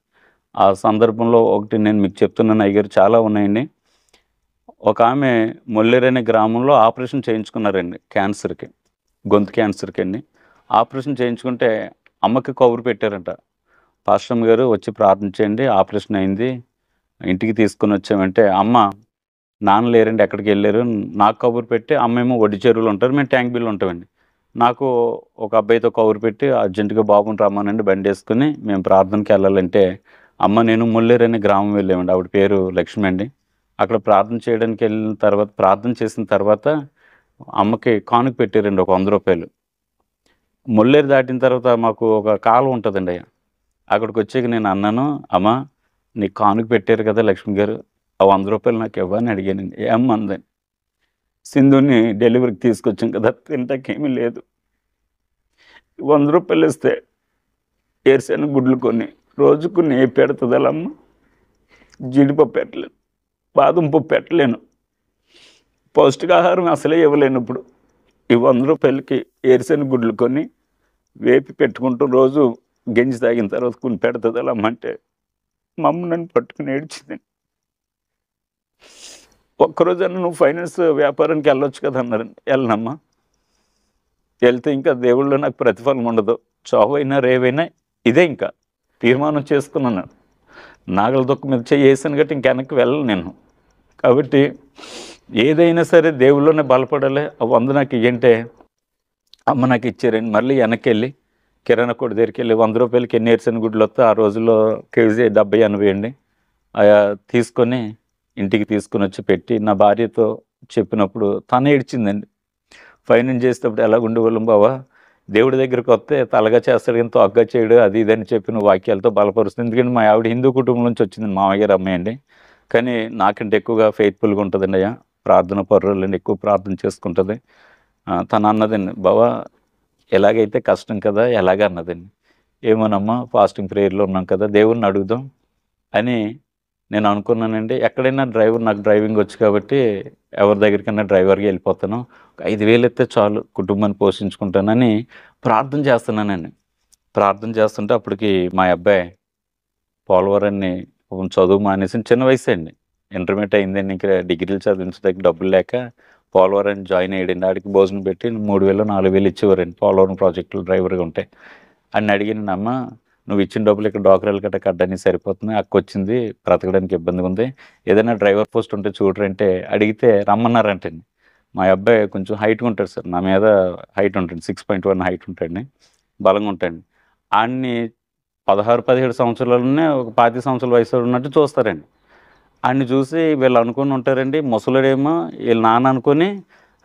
ఆ సందర్భంలో ఒకటి నేను మీకు చెప్తున్నాను అయ్యగారు, చాలా ఉన్నాయండి. ఒక ఆమె మొల్లేరు అనే గ్రామంలో ఆపరేషన్ చేయించుకున్నారండి క్యాన్సర్కి, గొంతు క్యాన్సర్కి అండి. ఆపరేషన్ చేయించుకుంటే అమ్మకి కబురు పెట్టారంట, పాస్టమ్ గారు వచ్చి ప్రార్థన చేయండి, ఆపరేషన్ అయింది, ఇంటికి తీసుకుని వచ్చామంటే అమ్మ నాన్న లేరండి, ఎక్కడికి వెళ్ళారు, నాకు కబురు పెట్టి, అమ్మేమో వడ్డీ చెరువులు ఉంటారు, మేము ట్యాంక్ బిల్లు ఉంటామండి. నాకు ఒక అబ్బాయితో కబురు పెట్టి అర్జెంటుగా బాబుని రమ్మనండి బండి వేసుకుని మేము ప్రార్థనకి వెళ్ళాలంటే, అమ్మ నేను మొల్లేరు అనే గ్రామం వెళ్ళామండి, ఆవిడ పేరు లక్ష్మి అండి. అక్కడ ప్రార్థన చేయడానికి వెళ్ళిన తర్వాత, ప్రార్థన చేసిన తర్వాత అమ్మకి కానుక పెట్టారండి ఒక 100 రూపాయలు. మొల్లేరు దాటిన తర్వాత మాకు ఒక కాలువ ఉంటుందండి, అక్కడికి వచ్చాక నేను అన్నాను, అమ్మ నీకు కానుక పెట్టారు కదా లక్ష్మి గారు, ఆ 100 రూపాయలు నాకు ఇవ్వని అడిగానండి. ఏమందని, సింధుని డెలివరీకి తీసుకొచ్చాం కదా, తింటాకేమీ లేదు, 100 రూపాయలు ఇస్తే ఏరుశెనగ గుడ్లు కొని రోజుకు నెయ్యి పెడుతుంది అమ్మ, జీడిపప్పు పెట్టలేను, బాదం పప్పు పెట్టలేను, పౌష్టికాహారం అసలే ఇవ్వలేను. ఇప్పుడు ఈ 100 రూపాయలకి ఏరుశెనగ గుడ్లు కొని వేపి పెట్టుకుంటూ రోజు గంజి తాగిన తర్వాత కొన్ని పెడుతుంది అమ్మ అంటే మా అమ్మ నన్ను పట్టుకుని ఏడ్చిందండి. ఒక్కరోజన్నా నువ్వు ఫైనాన్స్ వ్యాపారానికి వెళ్ళొచ్చు కదా అన్నారండి. వెళ్ళనమ్మా, వెళ్తే ఇంకా దేవుళ్ళు నాకు ప్రతిఫలం ఉండదు, చావైనా రేవైనా ఇదే ఇంకా తీర్మానం చేసుకున్నాను. నాగల దుఃఖం మీద చేసాను కాబట్టి ఇంక వెనక్కి వెళ్ళను నేను. కాబట్టి ఏదైనా సరే దేవుళ్ళలోనే బలపడాలి. ఆ 100 నాకు ఇయ్యంటే అమ్మ నాకు ఇచ్చారండి. మళ్ళీ వెనక్కి వెళ్ళి కిరాణా కొట్టు దగ్గరికి వెళ్ళి 100 రూపాయలకి ఎన్ని ఏరుశెనగ గుడ్లు వస్తే ఆ రోజుల్లో కేజీ 70-80 అండి, తీసుకొని ఇంటికి తీసుకుని వచ్చి పెట్టి నా భార్యతో చెప్పినప్పుడు తను ఏడ్చిందండి. ఫైనాన్స్ చేసేటప్పుడు ఎలా ఉండేవాళ్ళం బావా, దేవుడి దగ్గరికి వస్తే తలగా చేస్తాడు కానీ తొగ్గగా చేయడు, అది ఇదని చెప్పిన వాక్యాలతో బలపరుస్తుంది. ఎందుకంటే మా ఆవిడ హిందూ కుటుంబం నుంచి వచ్చింది, మామయ్య గారు అమ్మాయి అండి. కానీ నాకంటే ఎక్కువగా ఫెయిత్ఫుల్గా ఉంటుందండి అయ్యా, ప్రార్థన పరులండి, ఎక్కువ ప్రార్థన చేసుకుంటుంది. తను అన్నదండి, బావా ఎలాగైతే కష్టం కదా ఎలాగ అన్నదండి. ఏమోనమ్మా ఫాస్టింగ్ ప్రేయర్లో ఉన్నాం కదా దేవుణ్ణి అడుగుదాం అని నేను అనుకున్నానండి. ఎక్కడైనా నాకు డ్రైవింగ్ వచ్చు కాబట్టి ఎవరి దగ్గరికైనా డ్రైవర్గా వెళ్ళిపోతాను, 5,000 ఇస్తే చాలు కుటుంబాన్ని పోషించుకుంటానని ప్రార్థన చేస్తున్నానండి. ప్రార్థన చేస్తుంటే అప్పటికి మా అబ్బాయి పోలవరాన్ని చదువు మానేసి, చిన్న వయసు అండి, ఇంటర్మీడియట్ అయిందండి, ఇంకా డిగ్రీలు చదివించడానికి డబ్బులు లేక పోలవరాన్ని జాయిన్ అయ్యాడండి. ఆడికి భోజనం పెట్టి 3,000-4,000 ఇచ్చేవారండి పోలవరం ప్రాజెక్టులో డ్రైవర్గా ఉంటే. అని అడిగిన అమ్మ నువ్వు ఇచ్చిన డబ్బులు ఇక్కడ డోకరాలు గట్ట కట్టడానికి సరిపోతుంది, అక్క వచ్చింది బ్రతకడానికి ఇబ్బందిగా ఉంది, ఏదైనా డ్రైవర్ పోస్ట్ ఉంటే చూడరంటే అడిగితే రమ్మన్నారంటండి. మా అబ్బాయి కొంచెం హైట్గా ఉంటాడు సార్, నా మీద హైట్ ఉంటుంది, 6.1 హైట్ ఉంటాడండి, బలంగా ఉంటాడండి. ఆడిని 16-17 సంవత్సరాలనే ఒక 25 సంవత్సరాల వయసు ఉన్నట్టు చూస్తారండి. ఆడిని చూసి వీళ్ళు అనుకుని ఉంటారండి, ముసలుడేమో వీళ్ళు నాన్న అనుకుని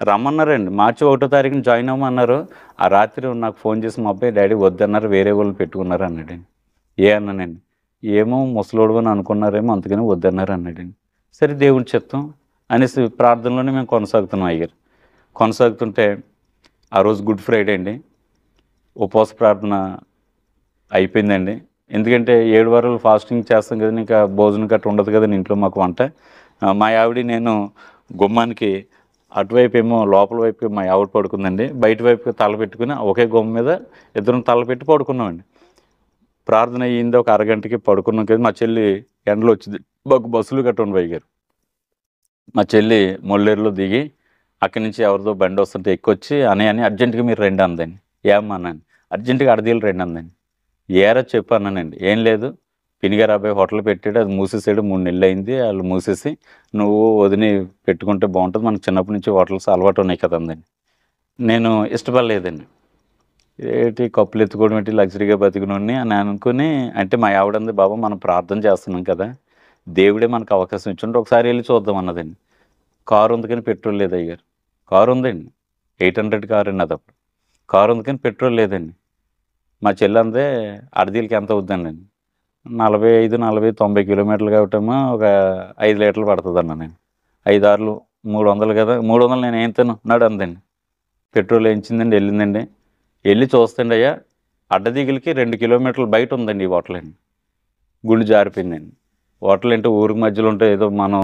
రమ్మన్నారండి. మార్చి 1వ తారీఖున జాయిన్ అవ్వమన్నారు. ఆ రాత్రి నాకు ఫోన్ చేసి మా అబ్బాయి డాడీ వద్దన్నారు, వేరే వాళ్ళు పెట్టుకున్నారు అన్నాడండి. అన్నానండి, ఏమో ముసలోడు అని అనుకున్నారేమో అందుకని వద్దన్నారు అన్నాడండి. సరే దేవుని చిత్తం అనేసి ప్రార్థనలోనే మేము కొనసాగుతున్నాం అయ్యారు. కొనసాగుతుంటే ఆ రోజు గుడ్ ఫ్రైడే అండి, ఉపవాస ప్రార్థన అయిపోయిందండి. ఎందుకంటే 7 వారాలు ఫాస్టింగ్ చేస్తాం కదండి, ఇంకా భోజనం గట్రా ఉండదు కదండి ఇంట్లో మాకు వంట. మా ఆవిడ నేను గుమ్మానికి అటువైపు ఏమో లోపల వైపు మా ఆవిడ పడుకుందండి, బయట వైపు తల పెట్టుకుని ఒకే గుమ్మ మీద ఇద్దరం తల పెట్టి పడుకున్నామండి. ప్రార్థన అయ్యింది, ఒక అరగంటకి పడుకున్నాం కదా. మా చెల్లి ఎండలో వచ్చింది, బస్సులు గట్రా ఉండవు గారు. మా చెల్లి మొల్లేరులో దిగి అక్కడి నుంచి ఎవరిదో బండి వస్తుంటే ఎక్కొచ్చి అని అర్జెంటుగా మీరు రండి అందండి. ఏమన్నాను, అర్జెంటుగా అడదీలు రండి అందండి. ఏరా చెప్పు అన్నానండి. ఏం లేదు, పినిగారు అబ్బాయి హోటల్ పెట్టాడు, అది మూసేసాడు, 3 నెలలు అయింది, వాళ్ళు మూసేసి నువ్వు వదిని పెట్టుకుంటే బాగుంటుంది, మనకు చిన్నప్పటి నుంచి హోటల్స్ అలవాటు ఉన్నాయి కదా అందండి. నేను ఇష్టపడలేదండి, ఏంటి కప్పులు ఎత్తుకోవడం ఏంటి లగ్జరీగా బతికినోడిని అని అనుకుని, అంటే మా ఆవిడంది, బాబా మనం ప్రార్థన చేస్తున్నాం కదా, దేవుడే మనకు అవకాశం ఇచ్చిండు, ఒకసారి వెళ్ళి చూద్దాం అన్నదండి. కారు ఉంది కానీ పెట్రోల్ లేదు అయ్యారు. కారు ఉందండి, 800 కారు అండి, అదప్పుడు కారు ఉంది కానీ పెట్రోల్ లేదండి. మా చెల్లందే అడదీలకి ఎంత అవుతుందండి, 45, 40, 90 కిలోమీటర్లు కావటమో ఒక 5 లీటర్లు పడుతుంది అన్న. నేను 5 ఆరులు 300 కదా, 300 నేను ఏం తిను నాడు అందండి. పెట్రోల్ వేయించిందండి, వెళ్ళిందండి. వెళ్ళి చూస్తండి అయ్యా, అడ్డదిగులకి 2 కిలోమీటర్లు బయట ఉందండి ఈ హోటల్ అండి. గుండె జారిపోయిందండి. హోటల్ అంటే ఊరికి మధ్యలో ఉంటే ఏదో మనం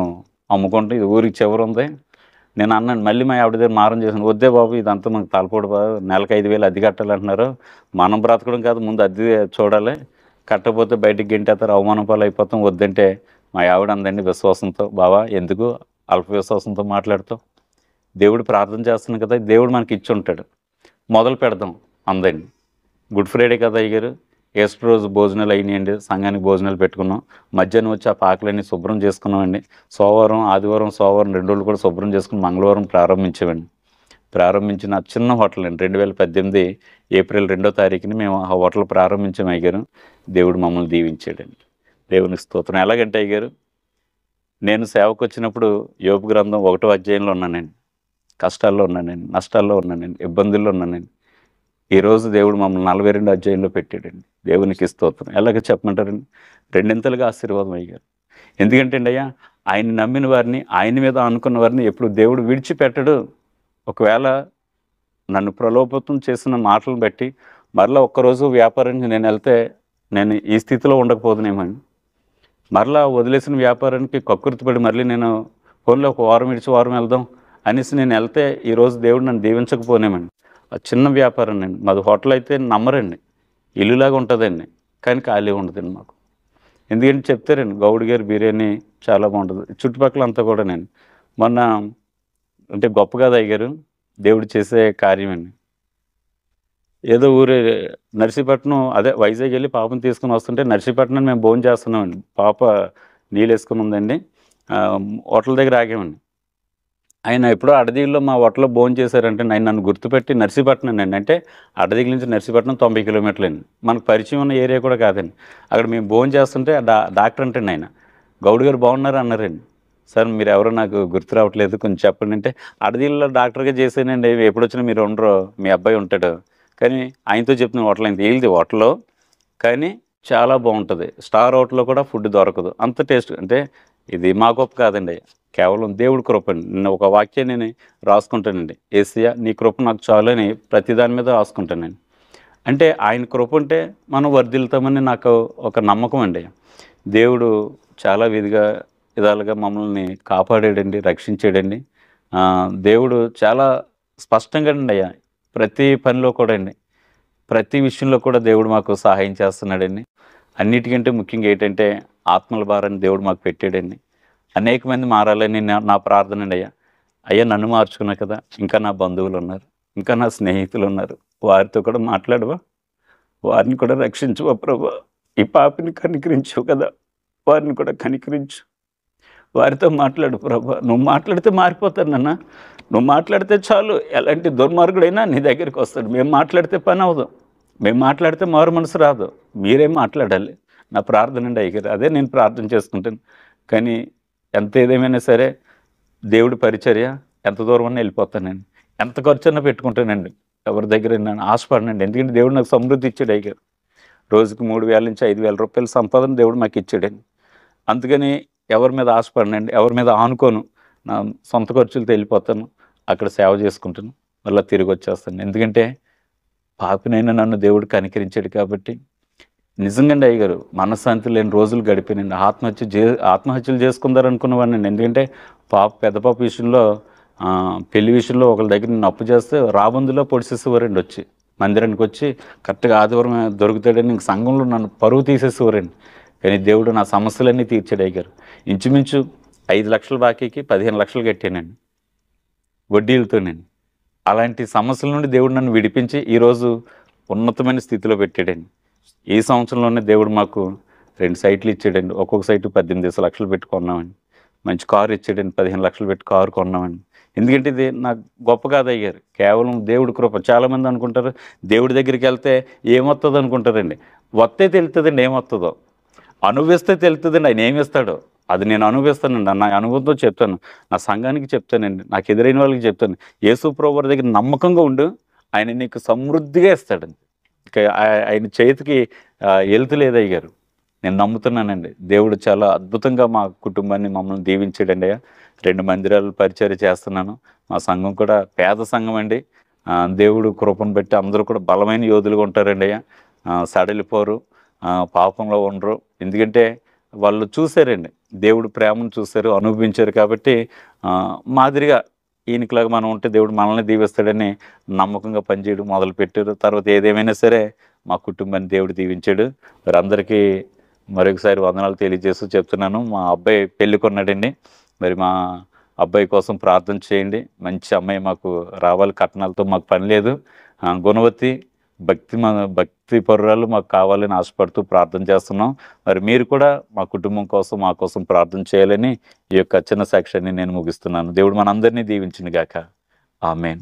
అమ్ముకుంటే, ఇది ఊరికి చివరి ఉంది, నేను అన్నాను, మళ్ళీ మా ఆవిడ దగ్గర మారం చేశాను, వద్దే బాబు ఇదంతా మనకు తలపోడు బాబు, నెలకు 5,000 అద్దె కట్టాలంటున్నారు, మనం బ్రతకడం కాదు ముందు అద్దె చూడాలి, కట్టకపోతే బయటికి గెంటేస్తారు, అవమానం పాలు అయిపోతాం, వద్దంటే మా ఆవిడ అందండి విశ్వాసంతో, బావా ఎందుకు అల్ప విశ్వాసంతో మాట్లాడుతావు, దేవుడు ప్రార్థన చేస్తున్నాం కదా, దేవుడు మనకి ఇచ్చి ఉంటాడు, మొదలు పెడదాం అందండి. గుడ్ ఫ్రైడే కదా అయ్యారు, ఏస్ట్ రోజు భోజనాలు అయినాయండి, సంఘానికి భోజనాలు పెట్టుకున్నాం, మధ్యాహ్నం వచ్చి ఆ పాకలన్నీ శుభ్రం చేసుకున్నామండి, సోమవారం ఆదివారం సోమవారం 2 రోజులు కూడా శుభ్రం చేసుకుని మంగళవారం ప్రారంభించామండి. ప్రారంభించిన చిన్న హోటల్ అండి, 2018 ఏప్రిల్ 2వ తారీఖుని మేము ఆ హోటల్ ప్రారంభించాం అయ్యారు. దేవుడు మమ్మల్ని దీవించాడండి, దేవునికి స్తోత్రం. ఎలాగంటే అయ్యారు, నేను సేవకు వచ్చినప్పుడు యోబు గ్రంథం 1వ అధ్యాయంలో ఉన్నానండి, కష్టాల్లో ఉన్నానండి, నష్టాల్లో ఉన్నానండి, ఇబ్బందుల్లో ఉన్నానండి. ఈరోజు దేవుడు మమ్మల్ని 42 అధ్యాయంలో పెట్టాడండి, దేవునికి స్తోత్రం. ఎలాగ చెప్పమంటారండి, రెండింతలుగా ఆశీర్వాదం అయ్యారు. ఎందుకంటే అండి అయ్యా, ఆయన నమ్మిన వారిని, ఆయన మీద అనుకున్న వారిని ఎప్పుడు దేవుడు విడిచిపెట్టడు. ఒకవేళ నన్ను ప్రలోభతం చేసిన మాటలను బట్టి మరలా ఒక్కరోజు వ్యాపారానికి నేను వెళ్తే నేను ఈ స్థితిలో ఉండకపోదునేమని, మరలా వదిలేసిన వ్యాపారానికి కక్కుర్తిపడి మళ్ళీ నేను ఫోన్లో ఒక వారం ఇడిచి వారం వెళ్దాం అనేసి నేను వెళ్తే ఈరోజు దేవుడు నన్ను దీవించకపోనేమండి. ఆ చిన్న వ్యాపారం అండి మాది, హోటల్ అయితే నమ్మరండి, ఇల్లులాగా ఉంటుందండి, కానీ ఖాళీ ఉండదండి మాకు. ఎందుకంటే చెప్తారండి, గౌడ్ గారి బిర్యానీ చాలా బాగుంటుంది, చుట్టుపక్కల అంతా కూడా. నేను మొన్న అంటే గొప్ప కాదు అయ్యారు దేవుడు చేసే కార్యం అండి. ఏదో ఊరే నర్సీపట్నం, అదే వైజాగ్ వెళ్ళి పాపను తీసుకుని వస్తుంటే నర్సీపట్నం మేము భోజనం చేస్తున్నామండి, పాప నీళ్ళు వేసుకుని ఉందండి, హోటల్ దగ్గర ఆగామండి. ఆయన ఎప్పుడో అడదిలో మా హోటల్లో భోజనం చేశారంటే ఆయన నన్ను గుర్తుపెట్టి, నర్సీపట్నం అండి, అంటే అడదిగి నుంచి నర్సీపట్నం 90 కిలోమీటర్లు అండి, మనకు పరిచయం ఉన్న ఏరియా కూడా కాదండి. అక్కడ మేము భోజనం చేస్తుంటే డాక్టర్ అంటే ఆయన, గౌడ్ గారు బాగున్నారు అన్నారండి. సార్ మీరు ఎవరో నాకు గుర్తు రావట్లేదు, కొంచెం చెప్పండి అంటే, అడదిలో డాక్టర్గా చేశానండి, ఎప్పుడు వచ్చినా మీరు ఉండరు, మీ అబ్బాయి ఉంటాడు, కానీ ఆయనతో చెప్తున్న హోటల్ అయింది వీళ్ళది హోటల్లో, కానీ చాలా బాగుంటుంది, స్టార్ హోటల్లో కూడా ఫుడ్ దొరకదు అంత టేస్ట్. అంటే ఇది మా గొప్ప కాదండి, కేవలం దేవుడి కృప అండి. నేను ఒక వాక్యం నేను రాసుకుంటానండి, ఏసయ్యా నీ కృప నాకు చాలు అని ప్రతి దాని మీద రాసుకుంటానండి. అంటే ఆయన కృప ఉంటే మనం వర్ధిల్తామని నాకు ఒక నమ్మకం అండి. దేవుడు చాలా విధాలుగా మమ్మల్ని కాపాడాడండి, రక్షించాడండి. దేవుడు చాలా స్పష్టంగా అండి అయ్యా, ప్రతి పనిలో కూడా అండి, ప్రతి విషయంలో కూడా దేవుడు మాకు సహాయం చేస్తున్నాడండి. అన్నిటికంటే ముఖ్యంగా ఏంటంటే ఆత్మల భారాన్ని దేవుడు మాకు పెట్టాడండి. అనేక మంది మారాలని నా ప్రార్థన అండి అయ్యా. అయ్యా నన్ను మార్చుకున్నా కదా, ఇంకా నా బంధువులు ఉన్నారు, ఇంకా నా స్నేహితులు ఉన్నారు, వారితో కూడా మాట్లాడవా, వారిని కూడా రక్షించువా ప్రభా, ఈ పాపిని కనికరించు కదా, వారిని కూడా కనికరించు, వారితో మాట్లాడు ప్రభా. నువ్వు మాట్లాడితే మారిపోతారు నాన్న, నువ్వు మాట్లాడితే చాలు, ఎలాంటి దుర్మార్గుడైనా నీ దగ్గరికి వస్తాడు. మేము మాట్లాడితే పని అవదు, మేము మాట్లాడితే మారు మనసు రాదు, మీరేం మాట్లాడాలి. నా ప్రార్థన అండి అయ్యారు, అదే నేను ప్రార్థన చేసుకుంటాను. కానీ ఎంత ఏదేమైనా సరే దేవుడి పరిచర్య ఎంత దూరం అన్నా వెళ్ళిపోతానండి, ఎంత ఖర్చు అన్నా పెట్టుకుంటానండి, ఎవరి దగ్గర నేను ఆశపడనండి. ఎందుకంటే దేవుడు నాకు సమృద్ధి ఇచ్చాడు అయ్యారు, రోజుకి 3,000 నుంచి 5,000 రూపాయల సంపాదన దేవుడు మాకు ఇచ్చాడండి. అందుకని ఎవరి మీద ఆశపడనండి, ఎవరి మీద ఆనుకోను, నా సొంత ఖర్చులతో వెళ్ళిపోతాను, అక్కడ సేవ చేసుకుంటాను, మళ్ళీ తిరిగి వచ్చేస్తాను. ఎందుకంటే పాపినైనా నన్ను దేవుడు కనికరించాడు కాబట్టి. నిజంగా అయ్యారు మనశ్శాంతి లేని రోజులు గడిపినండి, ఆత్మహత్యలు చేసుకుందారనుకున్నవాడిని. ఎందుకంటే పెద్ద పాప విషయంలో, పెళ్లి విషయంలో ఒకళ్ళ దగ్గర నేను అప్పు చేస్తే రాబందులో పొడిసేసేవారండి, వచ్చి మందిరానికి వచ్చి కరెక్ట్గా ఆదివారం దొరుకుతాడని ఇంక సంఘంలో నన్ను పరువు తీసేసేవారండి. కానీ దేవుడు నా సమస్యలన్నీ తీర్చాడు అయ్యారు. ఇంచుమించు 5 లక్షల బాకీకి 15 లక్షలు కట్టానండి వడ్డీలతోనండి. అలాంటి సమస్యల నుండి దేవుడు నన్ను విడిపించి ఈరోజు ఉన్నతమైన స్థితిలో పెట్టాడండి. ఈ సంవత్సరంలోనే దేవుడు మాకు 2 సైట్లు ఇచ్చాడండి, ఒక్కొక్క సైటు 18 లక్షలు పెట్టి కొన్నామండి. మంచి కారు ఇచ్చాడండి, 15 లక్షలు పెట్టి కారు కొన్నామండి. ఎందుకంటే ఇది నాకు గొప్ప కాదు అయ్యారు, కేవలం దేవుడి కృప. చాలామంది అనుకుంటారు దేవుడి దగ్గరికి వెళ్తే ఏమొస్తుందో అనుకుంటారండి, వస్తే తెలుస్తుందండి ఏమొస్తుందో, అనుభవిస్తే తెలుస్తుందండి ఆయన ఏమిస్తాడో. అది నేను అనుభవిస్తానండి, నా అనుభవంతో చెప్తాను, నా సంఘానికి చెప్తానండి, నాకు ఎదురైన వాళ్ళకి చెప్తాను. యేసు ప్రభువు దగ్గర నమ్మకంగా ఉండు, ఆయన నీకు సమృద్ధిగా ఇస్తాడండి. ఇంకా ఆయన చేతికి వెళ్తులేదు అయ్యారు, నేను నమ్ముతున్నానండి. దేవుడు చాలా అద్భుతంగా మా కుటుంబాన్ని మమ్మల్ని దీవించాడండి అయ్యా. 2 మందిరాలు పరిచర్య చేస్తున్నాను, మా సంఘం కూడా పేద సంఘం అండి. దేవుడు కృపను బట్టి అందరూ కూడా బలమైన యోధులుగా ఉంటారండి అయ్యా. సడలిపోరు, పాపంలో ఉండరు. ఎందుకంటే వాళ్ళు చూశారండి, దేవుడు ప్రేమను చూశారు, అనుభవించారు. కాబట్టి మాదిరిగా ఈయనకిలాగా మనం ఉంటే దేవుడు మనల్ని దీవిస్తాడని నమ్మకంగా పనిచేయడం మొదలుపెట్టారు. తర్వాత ఏదేమైనా సరే మా కుటుంబాన్ని దేవుడు దీవించాడు. మరి అందరికీ మరొకసారి వందనాలు తెలియజేస్తూ చెప్తున్నాను. మా అబ్బాయి పెళ్ళికొన్నాడండి. మరి మా అబ్బాయి కోసం ప్రార్థన చేయండి. మంచి అమ్మాయి మాకు రావాలి. కట్నాలతో మాకు పని లేదు. గుణవతి భక్తి పరురాలు మాకు కావాలని ఆశపడుతూ ప్రార్థన చేస్తున్నాం. మరి మీరు కూడా మా కుటుంబం కోసం మా కోసం ప్రార్థన చేయాలని ఈ యొక్క చిన్న సాక్ష్యాన్ని నేను ముగిస్తున్నాను. దేవుడు మనందరినీ దీవించును గాక. ఆమేన్.